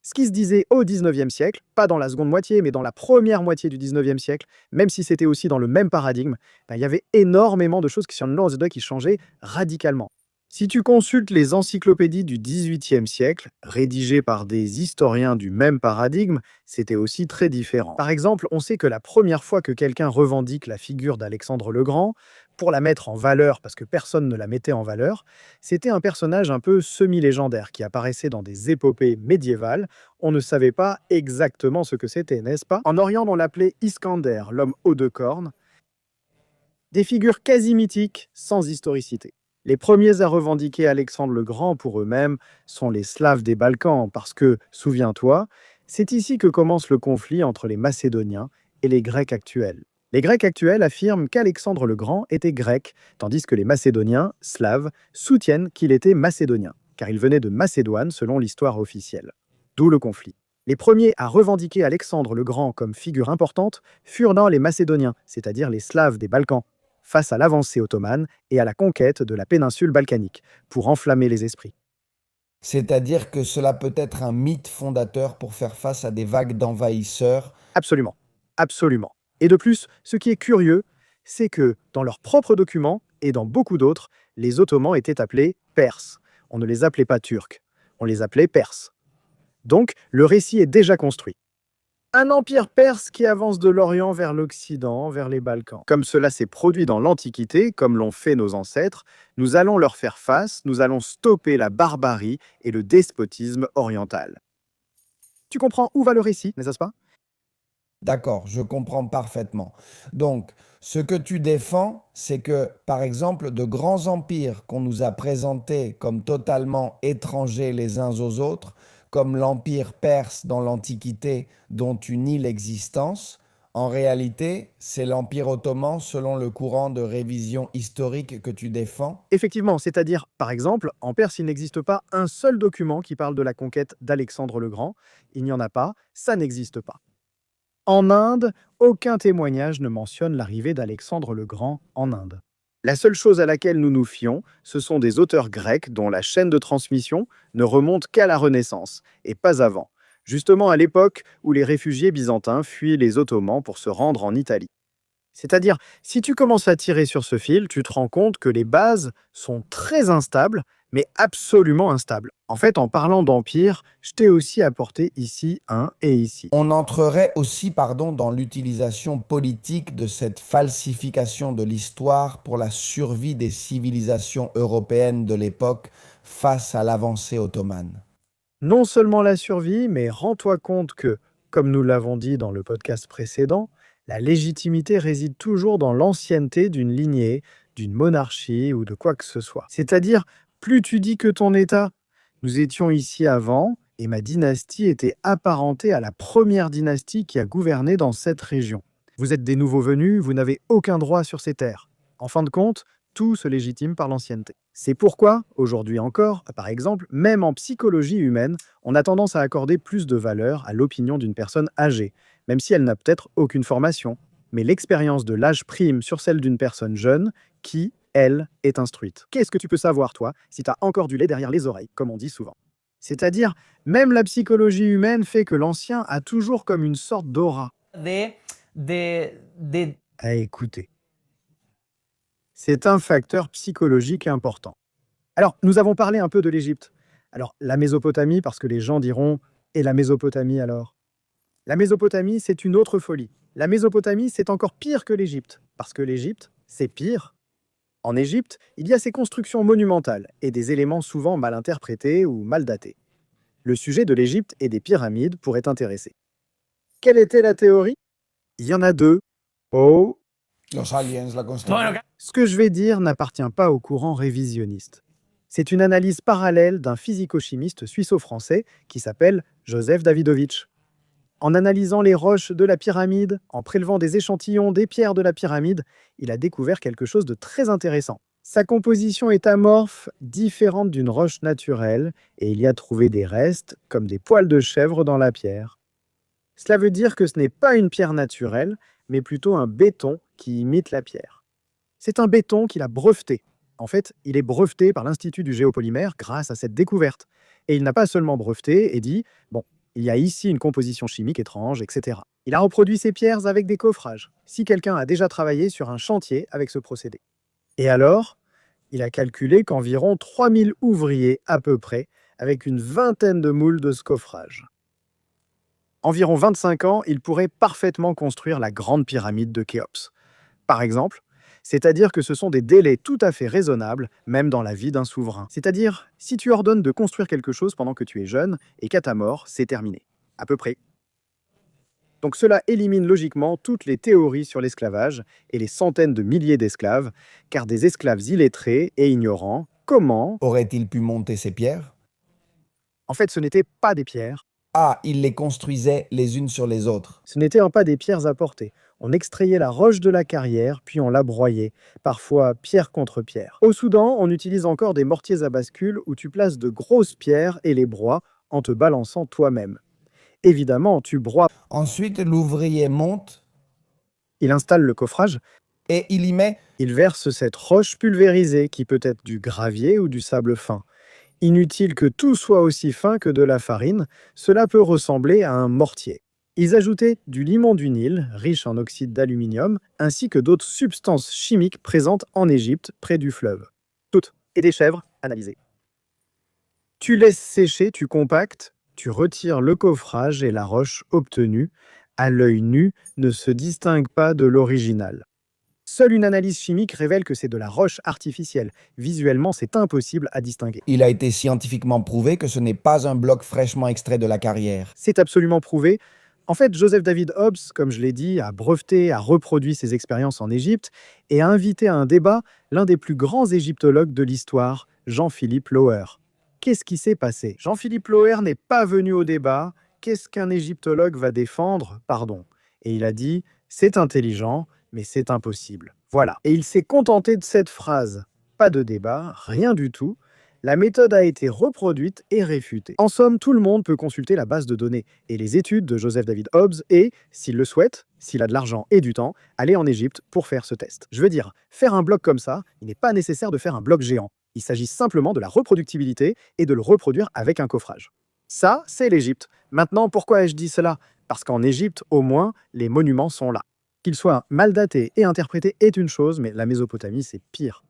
Ce qui se disait au XIXe siècle, pas dans la seconde moitié, mais dans la première moitié du XIXe siècle, même si c'était aussi dans le même paradigme, il y avait énormément de choses qui changeaient radicalement. Si tu consultes les encyclopédies du XVIIIe siècle, rédigées par des historiens du même paradigme, c'était aussi très différent. Par exemple, on sait que la première fois que quelqu'un revendique la figure d'Alexandre le Grand, pour la mettre en valeur, parce que personne ne la mettait en valeur, c'était un personnage un peu semi-légendaire qui apparaissait dans des épopées médiévales. On ne savait pas exactement ce que c'était, n'est-ce pas? En Orient, on l'appelait Iskander, l'homme aux deux cornes. Des figures quasi mythiques, sans historicité. Les premiers à revendiquer Alexandre le Grand pour eux-mêmes sont les Slaves des Balkans, parce que, souviens-toi, c'est ici que commence le conflit entre les Macédoniens et les Grecs actuels. Les Grecs actuels affirment qu'Alexandre le Grand était grec, tandis que les Macédoniens, slaves, soutiennent qu'il était macédonien, car il venait de Macédoine selon l'histoire officielle. D'où le conflit. Les premiers à revendiquer Alexandre le Grand comme figure importante furent dans les Macédoniens, c'est-à-dire les Slaves des Balkans, face à l'avancée ottomane et à la conquête de la péninsule balkanique, pour enflammer les esprits. C'est-à-dire que cela peut être un mythe fondateur pour faire face à des vagues d'envahisseurs. Absolument. Absolument. Et de plus, ce qui est curieux, c'est que dans leurs propres documents et dans beaucoup d'autres, les Ottomans étaient appelés Perses. On ne les appelait pas Turcs, on les appelait Perses. Donc, le récit est déjà construit. Un empire perse qui avance de l'Orient vers l'Occident, vers les Balkans. Comme cela s'est produit dans l'Antiquité, comme l'ont fait nos ancêtres, nous allons leur faire face, nous allons stopper la barbarie et le despotisme oriental. Tu comprends où va le récit, n'est-ce pas? D'accord, je comprends parfaitement. Donc, ce que tu défends, c'est que, par exemple, de grands empires qu'on nous a présentés comme totalement étrangers les uns aux autres, comme l'empire perse dans l'Antiquité dont tu nies l'existence, en réalité, c'est l'empire ottoman selon le courant de révision historique que tu défends. Effectivement, c'est-à-dire, par exemple, en Perse, il n'existe pas un seul document qui parle de la conquête d'Alexandre le Grand. Il n'y en a pas, ça n'existe pas. En Inde, aucun témoignage ne mentionne l'arrivée d'Alexandre le Grand en Inde. La seule chose à laquelle nous nous fions, ce sont des auteurs grecs dont la chaîne de transmission ne remonte qu'à la Renaissance, et pas avant, justement à l'époque où les réfugiés byzantins fuient les Ottomans pour se rendre en Italie. C'est-à-dire, si tu commences à tirer sur ce fil, tu te rends compte que les bases sont très instables, mais absolument instables. En fait, en parlant d'empire, je t'ai aussi apporté ici un et ici. On entrerait aussi, dans l'utilisation politique de cette falsification de l'histoire pour la survie des civilisations européennes de l'époque face à l'avancée ottomane. Non seulement la survie, mais rends-toi compte que, comme nous l'avons dit dans le podcast précédent, la légitimité réside toujours dans l'ancienneté d'une lignée, d'une monarchie ou de quoi que ce soit. C'est-à-dire, plus tu dis que ton État, nous étions ici avant, et ma dynastie était apparentée à la première dynastie qui a gouverné dans cette région. Vous êtes des nouveaux venus, vous n'avez aucun droit sur ces terres. En fin de compte, tout se légitime par l'ancienneté. C'est pourquoi, aujourd'hui encore, par exemple, même en psychologie humaine, on a tendance à accorder plus de valeur à l'opinion d'une personne âgée, même si elle n'a peut-être aucune formation. Mais l'expérience de l'âge prime sur celle d'une personne jeune qui, elle, est instruite. Qu'est-ce que tu peux savoir, toi, si tu as encore du lait derrière les oreilles, comme on dit souvent? C'est-à-dire, même la psychologie humaine fait que l'ancien a toujours comme une sorte d'aura. À écouter. C'est un facteur psychologique important. Alors, nous avons parlé un peu de l'Égypte. Alors, la Mésopotamie, parce que les gens diront « Et la Mésopotamie alors ?» La Mésopotamie, c'est une autre folie. La Mésopotamie, c'est encore pire que l'Égypte, parce que l'Égypte, c'est pire. En Égypte, il y a ces constructions monumentales et des éléments souvent mal interprétés ou mal datés. Le sujet de l'Égypte et des pyramides pourrait t'intéresser. Quelle était la théorie? Il y en a deux. Oh, Los aliens la construction. ce que je vais dire n'appartient pas au courant révisionniste. C'est une analyse parallèle d'un physico-chimiste suisse-français qui s'appelle Joseph Davidovich. En analysant les roches de la pyramide, en prélevant des échantillons des pierres de la pyramide, il a découvert quelque chose de très intéressant. Sa composition est amorphe, différente d'une roche naturelle, et il y a trouvé des restes, comme des poils de chèvre dans la pierre. Cela veut dire que ce n'est pas une pierre naturelle, mais plutôt un béton qui imite la pierre. C'est un béton qu'il a breveté. En fait, il est breveté par l'Institut du géopolymère grâce à cette découverte. Et il n'a pas seulement breveté et dit « Bon, il y a ici une composition chimique étrange, etc. » Il a reproduit ces pierres avec des coffrages, si quelqu'un a déjà travaillé sur un chantier avec ce procédé. Et alors, il a calculé qu'environ 3000 ouvriers à peu près, avec une vingtaine de moules de ce coffrage. Environ 25 ans, il pourrait parfaitement construire la grande pyramide de Khéops. Par exemple, c'est-à-dire que ce sont des délais tout à fait raisonnables, même dans la vie d'un souverain. C'est-à-dire, si tu ordonnes de construire quelque chose pendant que tu es jeune, et qu'à ta mort, c'est terminé. À peu près. Donc cela élimine logiquement toutes les théories sur l'esclavage et les centaines de milliers d'esclaves, car des esclaves illettrés et ignorants, comment... Aurait-il pu monter ces pierres? En fait, ce n'étaient pas des pierres. Ah, il les construisait les unes sur les autres. Ce n'étaient pas des pierres à porter. On extrayait la roche de la carrière, puis on la broyait, parfois pierre contre pierre. Au Soudan, on utilise encore des mortiers à bascule où tu places de grosses pierres et les broies en te balançant toi-même. Évidemment, tu broies. Ensuite, l'ouvrier monte Il installe le coffrage. et il y met... Il verse cette roche pulvérisée qui peut être du gravier ou du sable fin. Inutile que tout soit aussi fin que de la farine, cela peut ressembler à un mortier. Ils ajoutaient du limon du Nil, riche en oxyde d'aluminium, ainsi que d'autres substances chimiques présentes en Égypte, près du fleuve. Toutes. Et des chèvres analysées. Tu laisses sécher, tu compactes, tu retires le coffrage et la roche obtenue, à l'œil nu, ne se distingue pas de l'original. Seule une analyse chimique révèle que c'est de la roche artificielle. Visuellement, c'est impossible à distinguer. Il a été scientifiquement prouvé que ce n'est pas un bloc fraîchement extrait de la carrière. C'est absolument prouvé. En fait, Joseph David Hobbs, comme je l'ai dit, a breveté, a reproduit ses expériences en Égypte et a invité à un débat l'un des plus grands égyptologues de l'histoire, Jean-Philippe Lauer. Qu'est-ce qui s'est passé? Jean-Philippe Lauer n'est pas venu au débat. Qu'est-ce qu'un égyptologue va défendre? Pardon. Et il a dit, c'est intelligent, mais c'est impossible. Voilà. Et il s'est contenté de cette phrase. Pas de débat, rien du tout. La méthode a été reproduite et réfutée. En somme, tout le monde peut consulter la base de données et les études de Joseph David Hobbs et, s'il le souhaite, s'il a de l'argent et du temps, aller en Égypte pour faire ce test. Je veux dire, faire un bloc comme ça, il n'est pas nécessaire de faire un bloc géant. Il s'agit simplement de la reproductibilité et de le reproduire avec un coffrage. Ça, c'est l'Égypte. Maintenant, pourquoi ai-je dit cela? Parce qu'en Égypte, au moins, les monuments sont là. Qu'ils soient mal datés et interprétés est une chose, mais la Mésopotamie, c'est pire.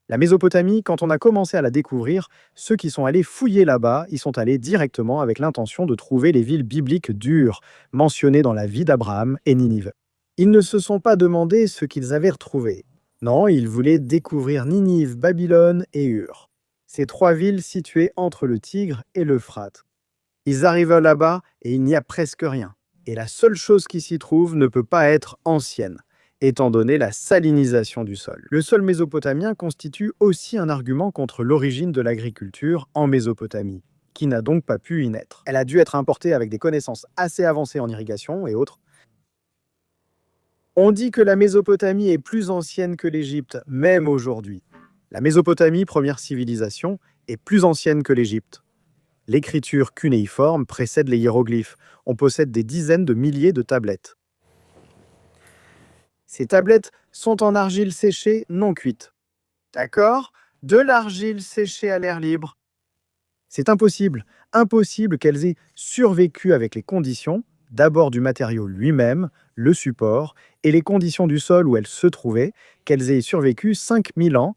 La Mésopotamie, quand on a commencé à la découvrir, ceux qui sont allés fouiller là-bas, ils sont allés directement avec l'intention de trouver les villes bibliques d'Ur, mentionnées dans la vie d'Abraham et Ninive. Ils ne se sont pas demandé ce qu'ils avaient retrouvé. Non, ils voulaient découvrir Ninive, Babylone et Ur. Ces trois villes situées entre le Tigre et l'Euphrate. Ils arrivent là-bas et il n'y a presque rien. Et la seule chose qui s'y trouve ne peut pas être ancienne, étant donné la salinisation du sol. Le sol mésopotamien constitue aussi un argument contre l'origine de l'agriculture en Mésopotamie, qui n'a donc pas pu y naître. Elle a dû être importée avec des connaissances assez avancées en irrigation et autres. On dit que la Mésopotamie est plus ancienne que l'Égypte, même aujourd'hui. La Mésopotamie, première civilisation, est plus ancienne que l'Égypte. L'écriture cunéiforme précède les hiéroglyphes. On possède des dizaines de milliers de tablettes. Ces tablettes sont en argile séchée non cuite. D'accord? De l'argile séchée à l'air libre. C'est impossible. Impossible qu'elles aient survécu avec les conditions, d'abord du matériau lui-même, le support, et les conditions du sol où elles se trouvaient, qu'elles aient survécu 5000 ans.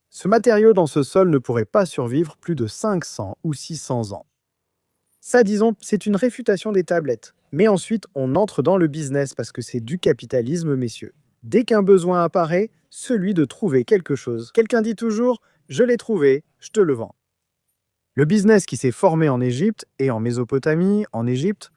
Ce matériau dans ce sol ne pourrait pas survivre plus de 500 ou 600 ans. Ça, disons, c'est une réfutation des tablettes. Mais ensuite, on entre dans le business parce que c'est du capitalisme, messieurs. Dès qu'un besoin apparaît, celui de trouver quelque chose. Quelqu'un dit toujours « je l'ai trouvé, je te le vends ». Le business qui s'est formé en Égypte et en Mésopotamie, en Égypte,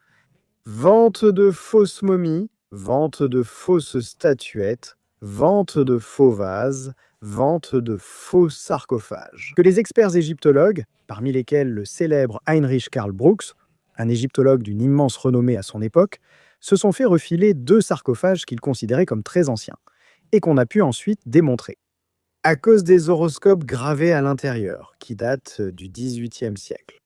vente de fausses momies, vente de fausses statuettes, vente de faux vases, vente de faux sarcophages. Que les experts égyptologues, parmi lesquels le célèbre Heinrich Karl Brooks, un égyptologue d'une immense renommée à son époque, se sont fait refiler 2 sarcophages qu'ils considéraient comme très anciens, et qu'on a pu ensuite démontrer, à cause des horoscopes gravés à l'intérieur, qui datent du XVIIIe siècle.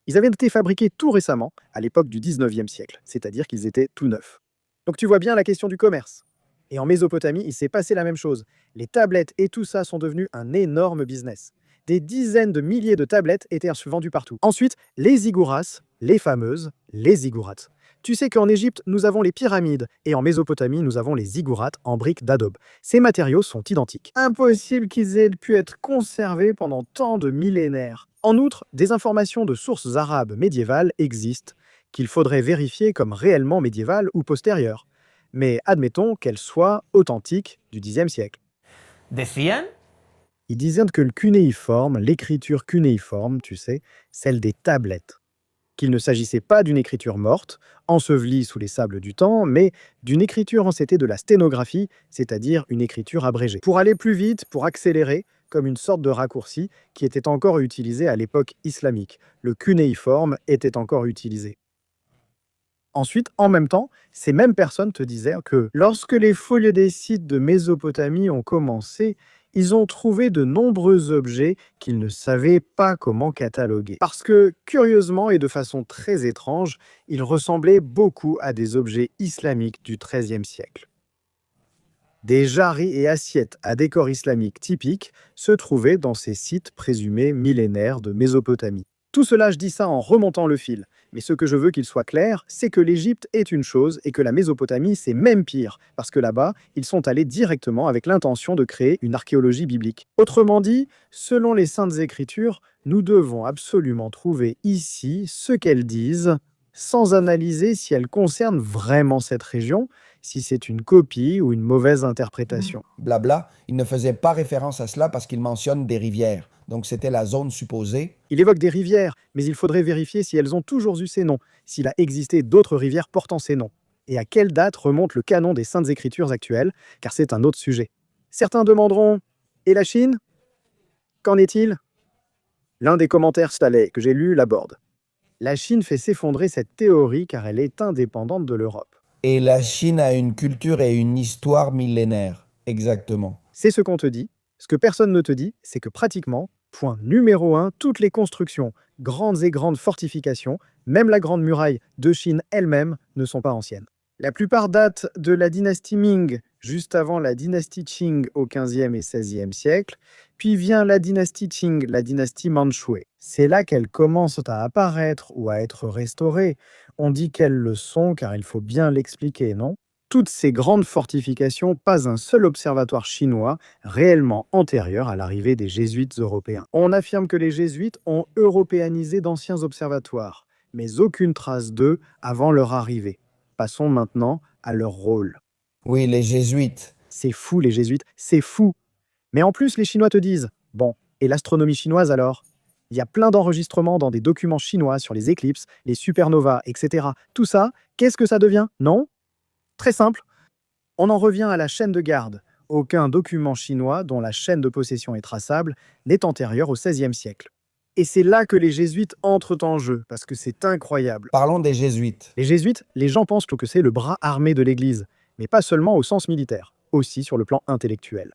Ils avaient été fabriqués tout récemment, à l'époque du XIXe siècle, c'est-à-dire qu'ils étaient tout neufs. Donc tu vois bien la question du commerce. Et en Mésopotamie, il s'est passé la même chose. Les tablettes et tout ça sont devenus un énorme business. Des dizaines de milliers de tablettes étaient vendues partout. Ensuite, les zigouras, les fameuses, les ziggourats. Tu sais qu'en Égypte, nous avons les pyramides, et en Mésopotamie, nous avons les ziggourats en briques d'adobe. Ces matériaux sont identiques. Impossible qu'ils aient pu être conservés pendant tant de millénaires. En outre, des informations de sources arabes médiévales existent, qu'il faudrait vérifier comme réellement médiévales ou postérieures. Mais admettons qu'elles soient authentiques du Xe siècle. Decían Ils disaient que le cunéiforme, l'écriture cunéiforme, tu sais, celle des tablettes, qu'il ne s'agissait pas d'une écriture morte, ensevelie sous les sables du temps, mais d'une écriture ancêtrée de la sténographie, c'est-à-dire une écriture abrégée. Pour aller plus vite, pour accélérer, comme une sorte de raccourci qui était encore utilisé à l'époque islamique. Le cunéiforme était encore utilisé. Ensuite, en même temps, ces mêmes personnes te disaient que lorsque les fouilles des sites de Mésopotamie ont commencé, ils ont trouvé de nombreux objets qu'ils ne savaient pas comment cataloguer. Parce que, curieusement et de façon très étrange, ils ressemblaient beaucoup à des objets islamiques du XIIIe siècle. Des jarris et assiettes à décor islamique typiques se trouvaient dans ces sites présumés millénaires de Mésopotamie. Tout cela, je dis ça en remontant le fil. Mais ce que je veux qu'il soit clair, c'est que l'Égypte est une chose et que la Mésopotamie, c'est même pire, parce que là-bas, ils sont allés directement avec l'intention de créer une archéologie biblique. Autrement dit, selon les Saintes Écritures, nous devons absolument trouver ici ce qu'elles disent, sans analyser si elles concernent vraiment cette région, si c'est une copie ou une mauvaise interprétation. Blabla, il ne faisait pas référence à cela parce qu'il mentionne des rivières. Donc c'était la zone supposée. Il évoque des rivières, mais il faudrait vérifier si elles ont toujours eu ces noms, s'il a existé d'autres rivières portant ces noms, et à quelle date remonte le canon des Saintes Écritures actuelles, car c'est un autre sujet. Certains demanderont « Et la Chine ? Qu'en est-il » L'un des commentaires salés que j'ai lu l'aborde. La Chine fait s'effondrer cette théorie car elle est indépendante de l'Europe. Et la Chine a une culture et une histoire millénaires. Exactement. C'est ce qu'on te dit. Ce que personne ne te dit, c'est que pratiquement, point numéro 1, toutes les constructions, grandes et grandes fortifications, même la Grande Muraille de Chine elle-même, ne sont pas anciennes. La plupart datent de la dynastie Ming, juste avant la dynastie Qing au XVe et XVIe siècle, puis vient la dynastie Qing, la dynastie Manchoue. C'est là qu'elles commencent à apparaître ou à être restaurées. On dit qu'elles le sont car il faut bien l'expliquer, non ? Toutes ces grandes fortifications, pas un seul observatoire chinois réellement antérieur à l'arrivée des jésuites européens. On affirme que les jésuites ont européanisé d'anciens observatoires, mais aucune trace d'eux avant leur arrivée. Passons maintenant à leur rôle. Oui, les jésuites. C'est fou les jésuites, c'est fou. Mais en plus les Chinois te disent, bon, et l'astronomie chinoise alors ? Il y a plein d'enregistrements dans des documents chinois sur les éclipses, les supernovas, etc. Tout ça, qu'est-ce que ça devient, non ? Très simple, on en revient à la chaîne de garde. Aucun document chinois dont la chaîne de possession est traçable n'est antérieur au XVIe siècle. Et c'est là que les jésuites entrent en jeu, parce que c'est incroyable. Parlons des jésuites. Les jésuites, les gens pensent que c'est le bras armé de l'Église, mais pas seulement au sens militaire, aussi sur le plan intellectuel.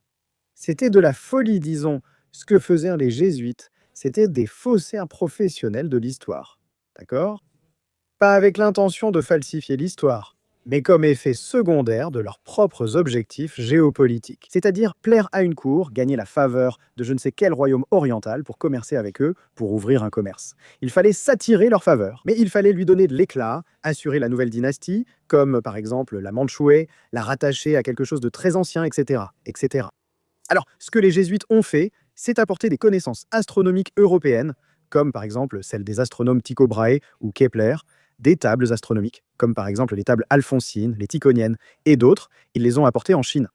C'était de la folie, disons. Ce que faisaient les jésuites, c'était des faussaires professionnels de l'histoire. D'accord ? Pas avec l'intention de falsifier l'histoire, mais comme effet secondaire de leurs propres objectifs géopolitiques. C'est-à-dire plaire à une cour, gagner la faveur de je ne sais quel royaume oriental pour commercer avec eux, pour ouvrir un commerce. Il fallait s'attirer leur faveur, mais il fallait lui donner de l'éclat, assurer la nouvelle dynastie, comme par exemple la Mandchouée, la rattacher à quelque chose de très ancien, etc., etc. Alors, ce que les jésuites ont fait, c'est apporter des connaissances astronomiques européennes, comme par exemple celles des astronomes Tycho Brahe ou Kepler, des tables astronomiques, comme par exemple les tables alphonsines, les tychoniennes et d'autres, ils les ont apportées en Chine.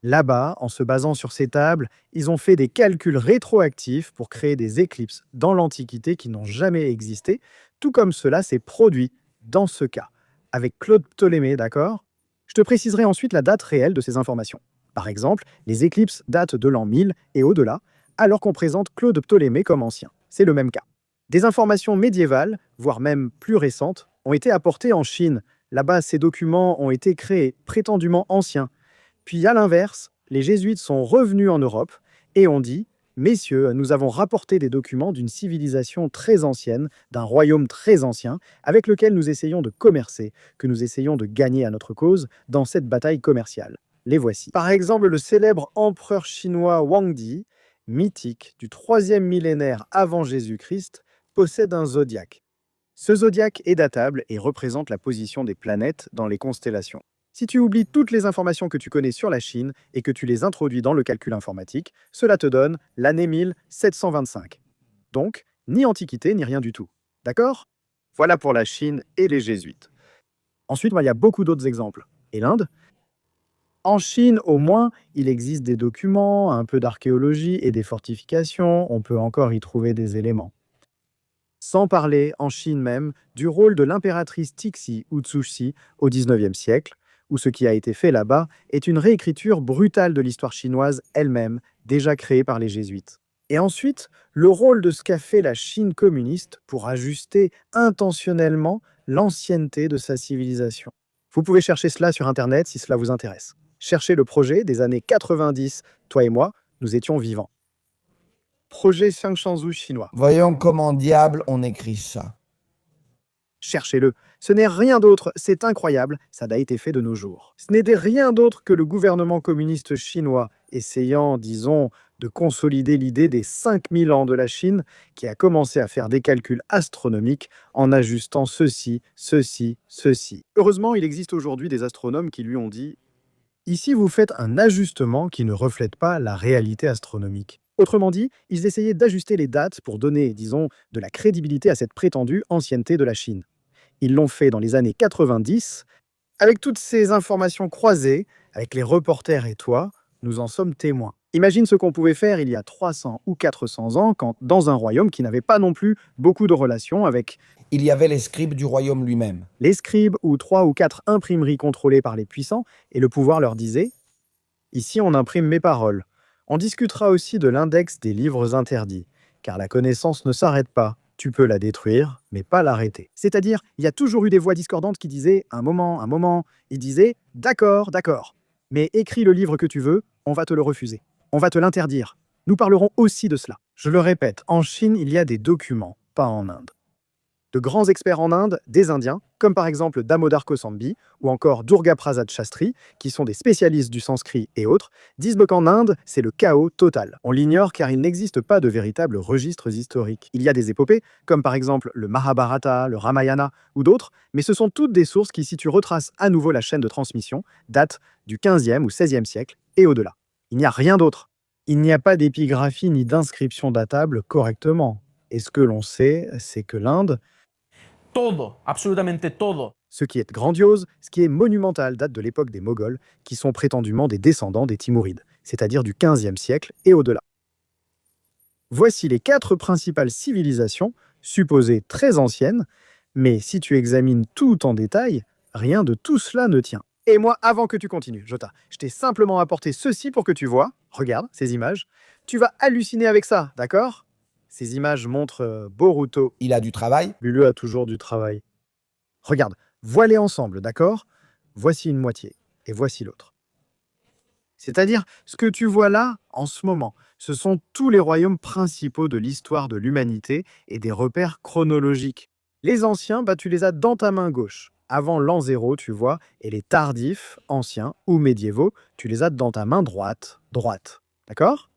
Là-bas, en se basant sur ces tables, ils ont fait des calculs rétroactifs pour créer des éclipses dans l'Antiquité qui n'ont jamais existé, tout comme cela s'est produit dans ce cas, avec Claude Ptolémée, d'accord ? Je te préciserai ensuite la date réelle de ces informations. Par exemple, les éclipses datent de l'an 1000 et au-delà, alors qu'on présente Claude Ptolémée comme ancien. C'est le même cas. Des informations médiévales, voire même plus récentes, ont été apportées en Chine. Là-bas, ces documents ont été créés, prétendument anciens. Puis, à l'inverse, les jésuites sont revenus en Europe et ont dit « Messieurs, nous avons rapporté des documents d'une civilisation très ancienne, d'un royaume très ancien, avec lequel nous essayons de commercer, que nous essayons de gagner à notre cause dans cette bataille commerciale. Les voici. » Par exemple, le célèbre empereur chinois Wang Di, mythique du 3e millénaire avant Jésus-Christ, possède un zodiaque. Ce zodiaque est datable et représente la position des planètes dans les constellations. Si tu oublies toutes les informations que tu connais sur la Chine et que tu les introduis dans le calcul informatique, cela te donne l'année 1725. Donc, ni Antiquité ni rien du tout. D'accord ? Voilà pour la Chine et les jésuites. Ensuite, il y a beaucoup d'autres exemples. Et l'Inde ? En Chine, au moins, il existe des documents, un peu d'archéologie et des fortifications. On peut encore y trouver des éléments. Sans parler, en Chine même, du rôle de l'impératrice Tixi ou Tsuxi au XIXe siècle, où ce qui a été fait là-bas est une réécriture brutale de l'histoire chinoise elle-même, déjà créée par les jésuites. Et ensuite, le rôle de ce qu'a fait la Chine communiste pour ajuster intentionnellement l'ancienneté de sa civilisation. Vous pouvez chercher cela sur Internet si cela vous intéresse. Cherchez le projet des années 90, toi et moi, nous étions vivants. Projet Xiangshanzhou chinois. Voyons comment diable on écrit ça. Cherchez-le. Ce n'est rien d'autre, c'est incroyable, ça a été fait de nos jours. Ce n'était rien d'autre que le gouvernement communiste chinois essayant, disons, de consolider l'idée des 5000 ans de la Chine, qui a commencé à faire des calculs astronomiques en ajustant ceci, ceci, ceci. Heureusement, il existe aujourd'hui des astronomes qui lui ont dit « Ici, vous faites un ajustement qui ne reflète pas la réalité astronomique ». Autrement dit, ils essayaient d'ajuster les dates pour donner, disons, de la crédibilité à cette prétendue ancienneté de la Chine. Ils l'ont fait dans les années 90. Avec toutes ces informations croisées, avec les reporters et toi, nous en sommes témoins. Imagine ce qu'on pouvait faire il y a 300 ou 400 ans, quand, dans un royaume qui n'avait pas non plus beaucoup de relations avec Il y avait les scribes du royaume lui-même. les scribes ou 3 ou 4 imprimeries contrôlées par les puissants, et le pouvoir leur disait « Ici, on imprime mes paroles ». On discutera aussi de l'index des livres interdits, car la connaissance ne s'arrête pas. Tu peux la détruire, mais pas l'arrêter. C'est-à-dire, il y a toujours eu des voix discordantes qui disaient « un moment ». Ils disaient « d'accord, d'accord, mais écris le livre que tu veux, on va te le refuser. On va te l'interdire. Nous parlerons aussi de cela. » Je le répète, en Chine, il y a des documents, pas en Inde. De grands experts en Inde, des Indiens, comme par exemple Damodar Kosambi ou encore Durga Prasad Shastri, qui sont des spécialistes du sanskrit et autres, disent qu'en Inde, c'est le chaos total. On l'ignore car il n'existe pas de véritables registres historiques. Il y a des épopées, comme par exemple le Mahabharata, le Ramayana ou d'autres, mais ce sont toutes des sources qui, si tu retraces à nouveau la chaîne de transmission, datent du 15e ou 16e siècle et au-delà. Il n'y a rien d'autre. Il n'y a pas d'épigraphie ni d'inscription datable correctement. Et ce que l'on sait, c'est que l'Inde, Todo, absolutamente todo. ce qui est grandiose, ce qui est monumental, date de l'époque des Moghols, qui sont prétendument des descendants des Timourides, c'est-à-dire du 15e siècle et au-delà. Voici les 4 principales civilisations, supposées très anciennes, mais si tu examines tout en détail, rien de tout cela ne tient. Et moi, avant que tu continues, Jota, je t'ai simplement apporté ceci pour que tu vois, regarde ces images, tu vas halluciner avec ça, d'accord? Ces images montrent Boruto. Il a du travail. Bulu a toujours du travail. Regarde, vois-les ensemble, d'accord? Voici une moitié, et voici l'autre. C'est-à-dire, ce que tu vois là, en ce moment, ce sont tous les royaumes principaux de l'histoire de l'humanité et des repères chronologiques. Les anciens, tu les as dans ta main gauche, avant l'an 0, tu vois, et les tardifs, anciens ou médiévaux, tu les as dans ta main droite. D'accord?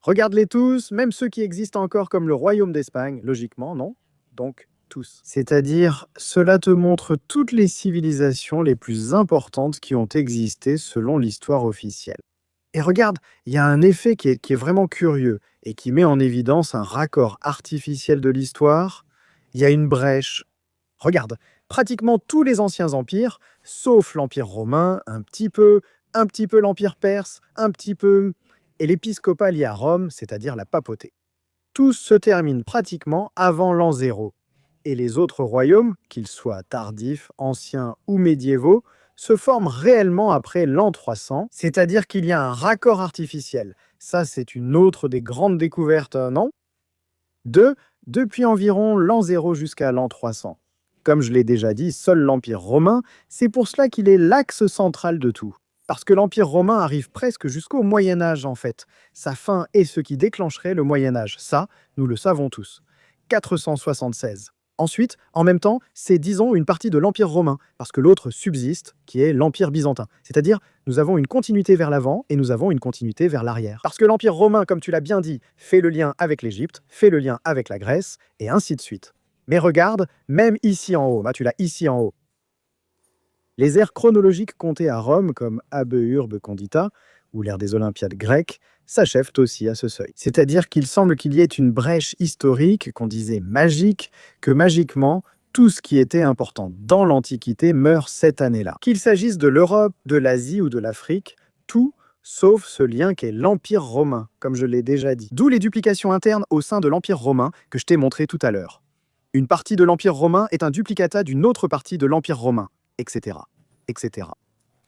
Regarde-les tous, même ceux qui existent encore comme le royaume d'Espagne, logiquement, non? Donc, tous. C'est-à-dire, cela te montre toutes les civilisations les plus importantes qui ont existé selon l'histoire officielle. Et regarde, il y a un effet qui est vraiment curieux et qui met en évidence un raccord artificiel de l'histoire. Il y a une brèche. Regarde, pratiquement tous les anciens empires, sauf l'Empire romain, un petit peu l'Empire perse, un petit peu, et l'épiscopat lié à Rome, c'est-à-dire la papauté. Tous se terminent pratiquement avant l'an 0. Et les autres royaumes, qu'ils soient tardifs, anciens ou médiévaux, se forment réellement après l'an 300, c'est-à-dire qu'il y a un raccord artificiel. Ça, c'est une autre des grandes découvertes, non? 2. Depuis environ l'an 0 jusqu'à l'an 300. Comme je l'ai déjà dit, seul l'Empire romain, c'est pour cela qu'il est l'axe central de tout. Parce que l'Empire romain arrive presque jusqu'au Moyen-Âge, en fait. Sa fin est ce qui déclencherait le Moyen-Âge. Ça, nous le savons tous. 476. Ensuite, en même temps, c'est, disons, une partie de l'Empire romain, parce que l'autre subsiste, qui est l'Empire byzantin. C'est-à-dire, nous avons une continuité vers l'avant et nous avons une continuité vers l'arrière. Parce que l'Empire romain, comme tu l'as bien dit, fait le lien avec l'Égypte, fait le lien avec la Grèce, et ainsi de suite. Mais regarde, même ici en haut, tu l'as ici en haut. Les ères chronologiques comptées à Rome, comme Abe Urbe Condita, ou l'ère des Olympiades grecques, s'achèvent aussi à ce seuil. C'est-à-dire qu'il semble qu'il y ait une brèche historique, qu'on disait magique, que magiquement, tout ce qui était important dans l'Antiquité meurt cette année-là. Qu'il s'agisse de l'Europe, de l'Asie ou de l'Afrique, tout sauf ce lien qu'est l'Empire romain, comme je l'ai déjà dit. D'où les duplications internes au sein de l'Empire romain que je t'ai montré tout à l'heure. Une partie de l'Empire romain est un duplicata d'une autre partie de l'Empire romain, etc., etc.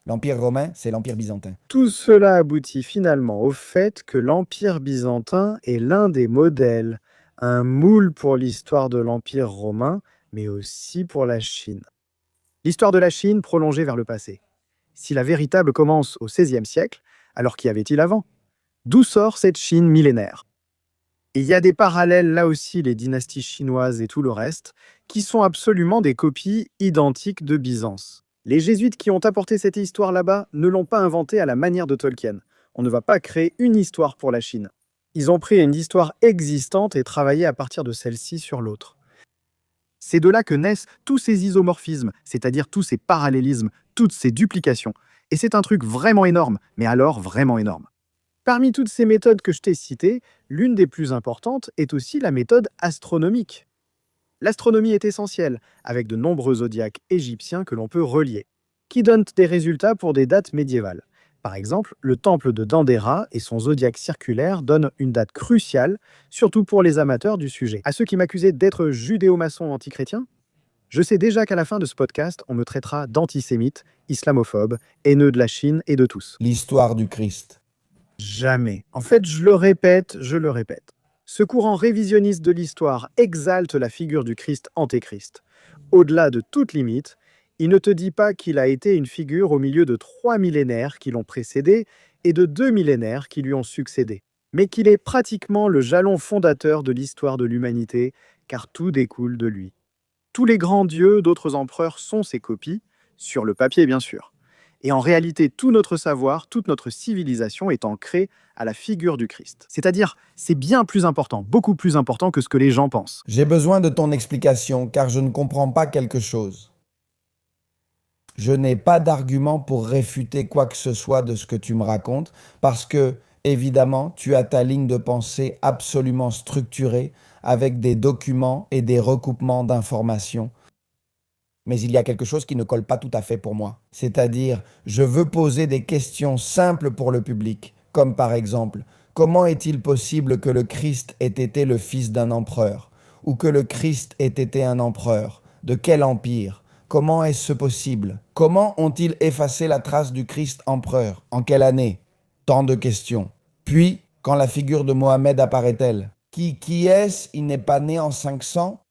L'Empire romain, c'est l'Empire byzantin. Tout cela aboutit finalement au fait que l'Empire byzantin est l'un des modèles, un moule pour l'histoire de l'Empire romain, mais aussi pour la Chine. L'histoire de la Chine prolongée vers le passé. Si la véritable commence au XVIe siècle, alors qu'y avait-il avant? D'où sort cette Chine millénaire? Et il y a des parallèles, là aussi, les dynasties chinoises et tout le reste, qui sont absolument des copies identiques de Byzance. Les jésuites qui ont apporté cette histoire là-bas ne l'ont pas inventée à la manière de Tolkien. On ne va pas créer une histoire pour la Chine. Ils ont pris une histoire existante et travaillé à partir de celle-ci sur l'autre. C'est de là que naissent tous ces isomorphismes, c'est-à-dire tous ces parallélismes, toutes ces duplications. Et c'est un truc vraiment énorme, mais alors vraiment énorme. Parmi toutes ces méthodes que je t'ai citées, l'une des plus importantes est aussi la méthode astronomique. L'astronomie est essentielle, avec de nombreux zodiaques égyptiens que l'on peut relier, qui donnent des résultats pour des dates médiévales. Par exemple, le temple de Dendera et son zodiaque circulaire donnent une date cruciale, surtout pour les amateurs du sujet. À ceux qui m'accusaient d'être judéo-maçon antichrétien, je sais déjà qu'à la fin de ce podcast, on me traitera d'antisémite, islamophobe, haineux de la Chine et de tous. L'histoire du Christ. Jamais. En fait, je le répète. Ce courant révisionniste de l'histoire exalte la figure du Christ antéchrist. Au-delà de toute limite, il ne te dit pas qu'il a été une figure au milieu de 3 millénaires qui l'ont précédé et de 2 millénaires qui lui ont succédé, mais qu'il est pratiquement le jalon fondateur de l'histoire de l'humanité, car tout découle de lui. Tous les grands dieux d'autres empereurs sont ses copies, sur le papier bien sûr. Et en réalité, tout notre savoir, toute notre civilisation est ancrée à la figure du Christ. C'est-à-dire, c'est bien plus important, beaucoup plus important que ce que les gens pensent. J'ai besoin de ton explication car je ne comprends pas quelque chose. Je n'ai pas d'argument pour réfuter quoi que ce soit de ce que tu me racontes parce que, évidemment, tu as ta ligne de pensée absolument structurée avec des documents et des recoupements d'informations. Mais il y a quelque chose qui ne colle pas tout à fait pour moi. C'est-à-dire, je veux poser des questions simples pour le public, comme par exemple, comment est-il possible que le Christ ait été le fils d'un empereur? Ou que le Christ ait été un empereur? De quel empire? Comment est-ce possible? Comment ont-ils effacé la trace du Christ empereur? En quelle année? Tant de questions. Puis, quand la figure de Mohammed apparaît-elle? Qui est-ce? Il n'est pas né en 500?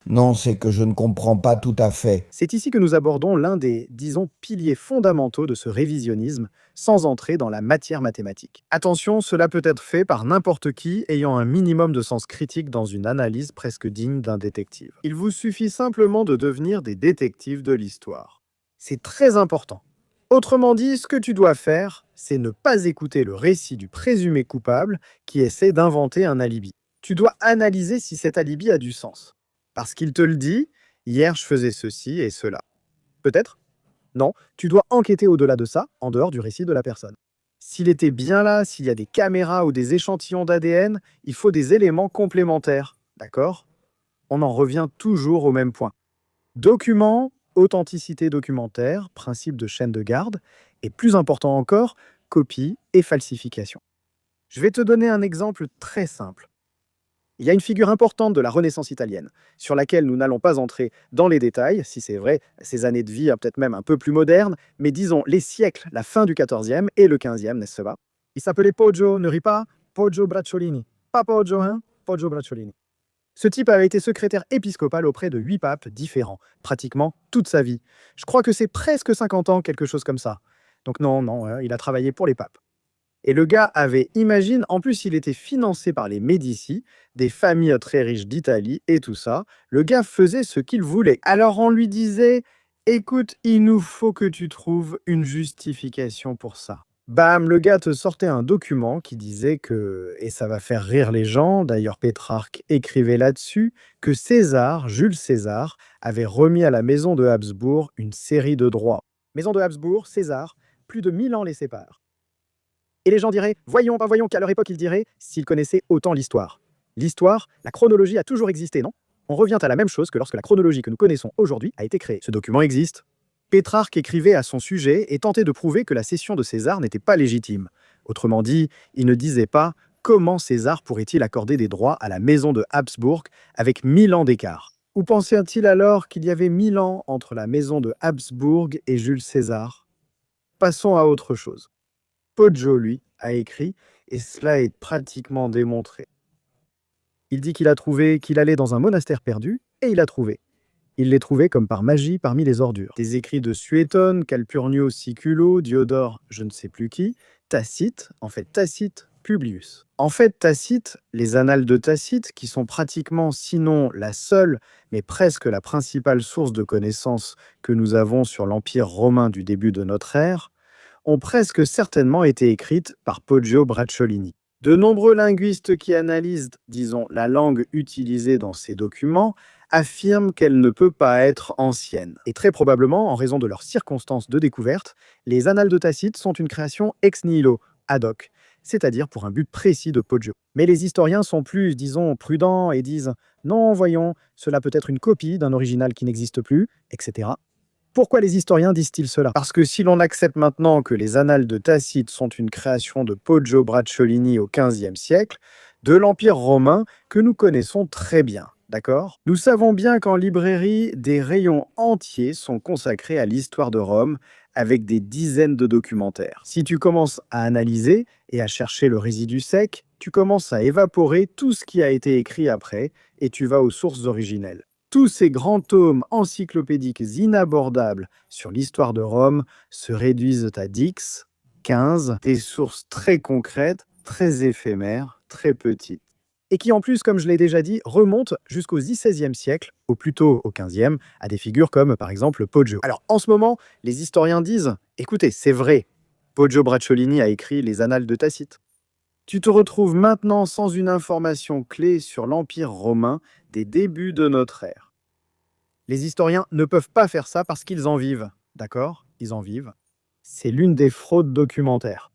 Non, c'est que je ne comprends pas tout à fait. C'est ici que nous abordons l'un des, disons, piliers fondamentaux de ce révisionnisme, sans entrer dans la matière mathématique. Attention, cela peut être fait par n'importe qui ayant un minimum de sens critique dans une analyse presque digne d'un détective. Il vous suffit simplement de devenir des détectives de l'histoire. C'est très important. Autrement dit, ce que tu dois faire, c'est ne pas écouter le récit du présumé coupable qui essaie d'inventer un alibi. Tu dois analyser si cet alibi a du sens. Parce qu'il te le dit, hier je faisais ceci et cela. Peut-être? Non, tu dois enquêter au-delà de ça, en dehors du récit de la personne. S'il était bien là, s'il y a des caméras ou des échantillons d'ADN, il faut des éléments complémentaires, d'accord? On en revient toujours au même point. Document, authenticité documentaire, principe de chaîne de garde, et plus important encore, copie et falsification. Je vais te donner un exemple très simple. Il y a une figure importante de la Renaissance italienne, sur laquelle nous n'allons pas entrer dans les détails, si c'est vrai, ces années de vie peut-être même un peu plus modernes, mais disons les siècles, la fin du XIVe et le XVe, n'est-ce pas? Il s'appelait Poggio, ne ris pas, Poggio Bracciolini. Pas Poggio, hein? Poggio Bracciolini. Ce type avait été secrétaire épiscopal auprès de 8 papes différents, pratiquement toute sa vie. Je crois que c'est presque 50 ans, quelque chose comme ça. Donc non, il a travaillé pour les papes. Et le gars avait, imagine, en plus il était financé par les Médicis, des familles très riches d'Italie et tout ça. Le gars faisait ce qu'il voulait. Alors on lui disait, écoute, il nous faut que tu trouves une justification pour ça. Bam, le gars te sortait un document qui disait que, et ça va faire rire les gens, d'ailleurs Pétrarque écrivait là-dessus, que César, Jules César, avait remis à la maison de Habsbourg une série de droits. Maison de Habsbourg, César, plus de 1000 ans les séparent. Et les gens diraient, voyons, qu'à leur époque, ils diraient, s'ils connaissaient autant l'histoire. L'histoire, la chronologie a toujours existé, non? On revient à la même chose que lorsque la chronologie que nous connaissons aujourd'hui a été créée. Ce document existe. Pétrarque écrivait à son sujet et tentait de prouver que la cession de César n'était pas légitime. Autrement dit, il ne disait pas comment César pourrait-il accorder des droits à la maison de Habsbourg avec 1000 ans d'écart. Ou pensait-il alors qu'il y avait 1000 ans entre la maison de Habsbourg et Jules César? Passons à autre chose. Poggio, lui, a écrit, et cela est pratiquement démontré. Il dit qu'il a trouvé qu'il allait dans un monastère perdu, et il a trouvé. Il les trouvait comme par magie parmi les ordures. Des écrits de Suétone, Calpurnio Siculo, Diodore, je ne sais plus qui, Tacite, Publius. En fait, Tacite, les annales de Tacite, qui sont pratiquement, sinon la seule, mais presque la principale source de connaissances que nous avons sur l'Empire romain du début de notre ère, ont presque certainement été écrites par Poggio Bracciolini. De nombreux linguistes qui analysent, disons, la langue utilisée dans ces documents affirment qu'elle ne peut pas être ancienne. Et très probablement, en raison de leurs circonstances de découverte, les Annales de Tacite sont une création ex nihilo, ad hoc, c'est-à-dire pour un but précis de Poggio. Mais les historiens sont plus, disons, prudents et disent « Non, voyons, cela peut être une copie d'un original qui n'existe plus, etc. » Pourquoi les historiens disent-ils cela? Parce que si l'on accepte maintenant que les Annales de Tacite sont une création de Poggio Bracciolini au XVe siècle, de l'Empire romain que nous connaissons très bien, d'accord? Nous savons bien qu'en librairie, des rayons entiers sont consacrés à l'histoire de Rome avec des dizaines de documentaires. Si tu commences à analyser et à chercher le résidu sec, tu commences à évaporer tout ce qui a été écrit après et tu vas aux sources originelles. Tous ces grands tomes encyclopédiques inabordables sur l'histoire de Rome se réduisent à 10, 15, des sources très concrètes, très éphémères, très petites. Et qui en plus, comme je l'ai déjà dit, remontent jusqu'au XVIe siècle, ou plutôt au XVe, à des figures comme par exemple Poggio. Alors en ce moment, les historiens disent « Écoutez, c'est vrai, Poggio Bracciolini a écrit les Annales de Tacite ». Tu te retrouves maintenant sans une information clé sur l'Empire romain des débuts de notre ère. Les historiens ne peuvent pas faire ça parce qu'ils en vivent, d'accord? Ils en vivent. C'est l'une des fraudes documentaires.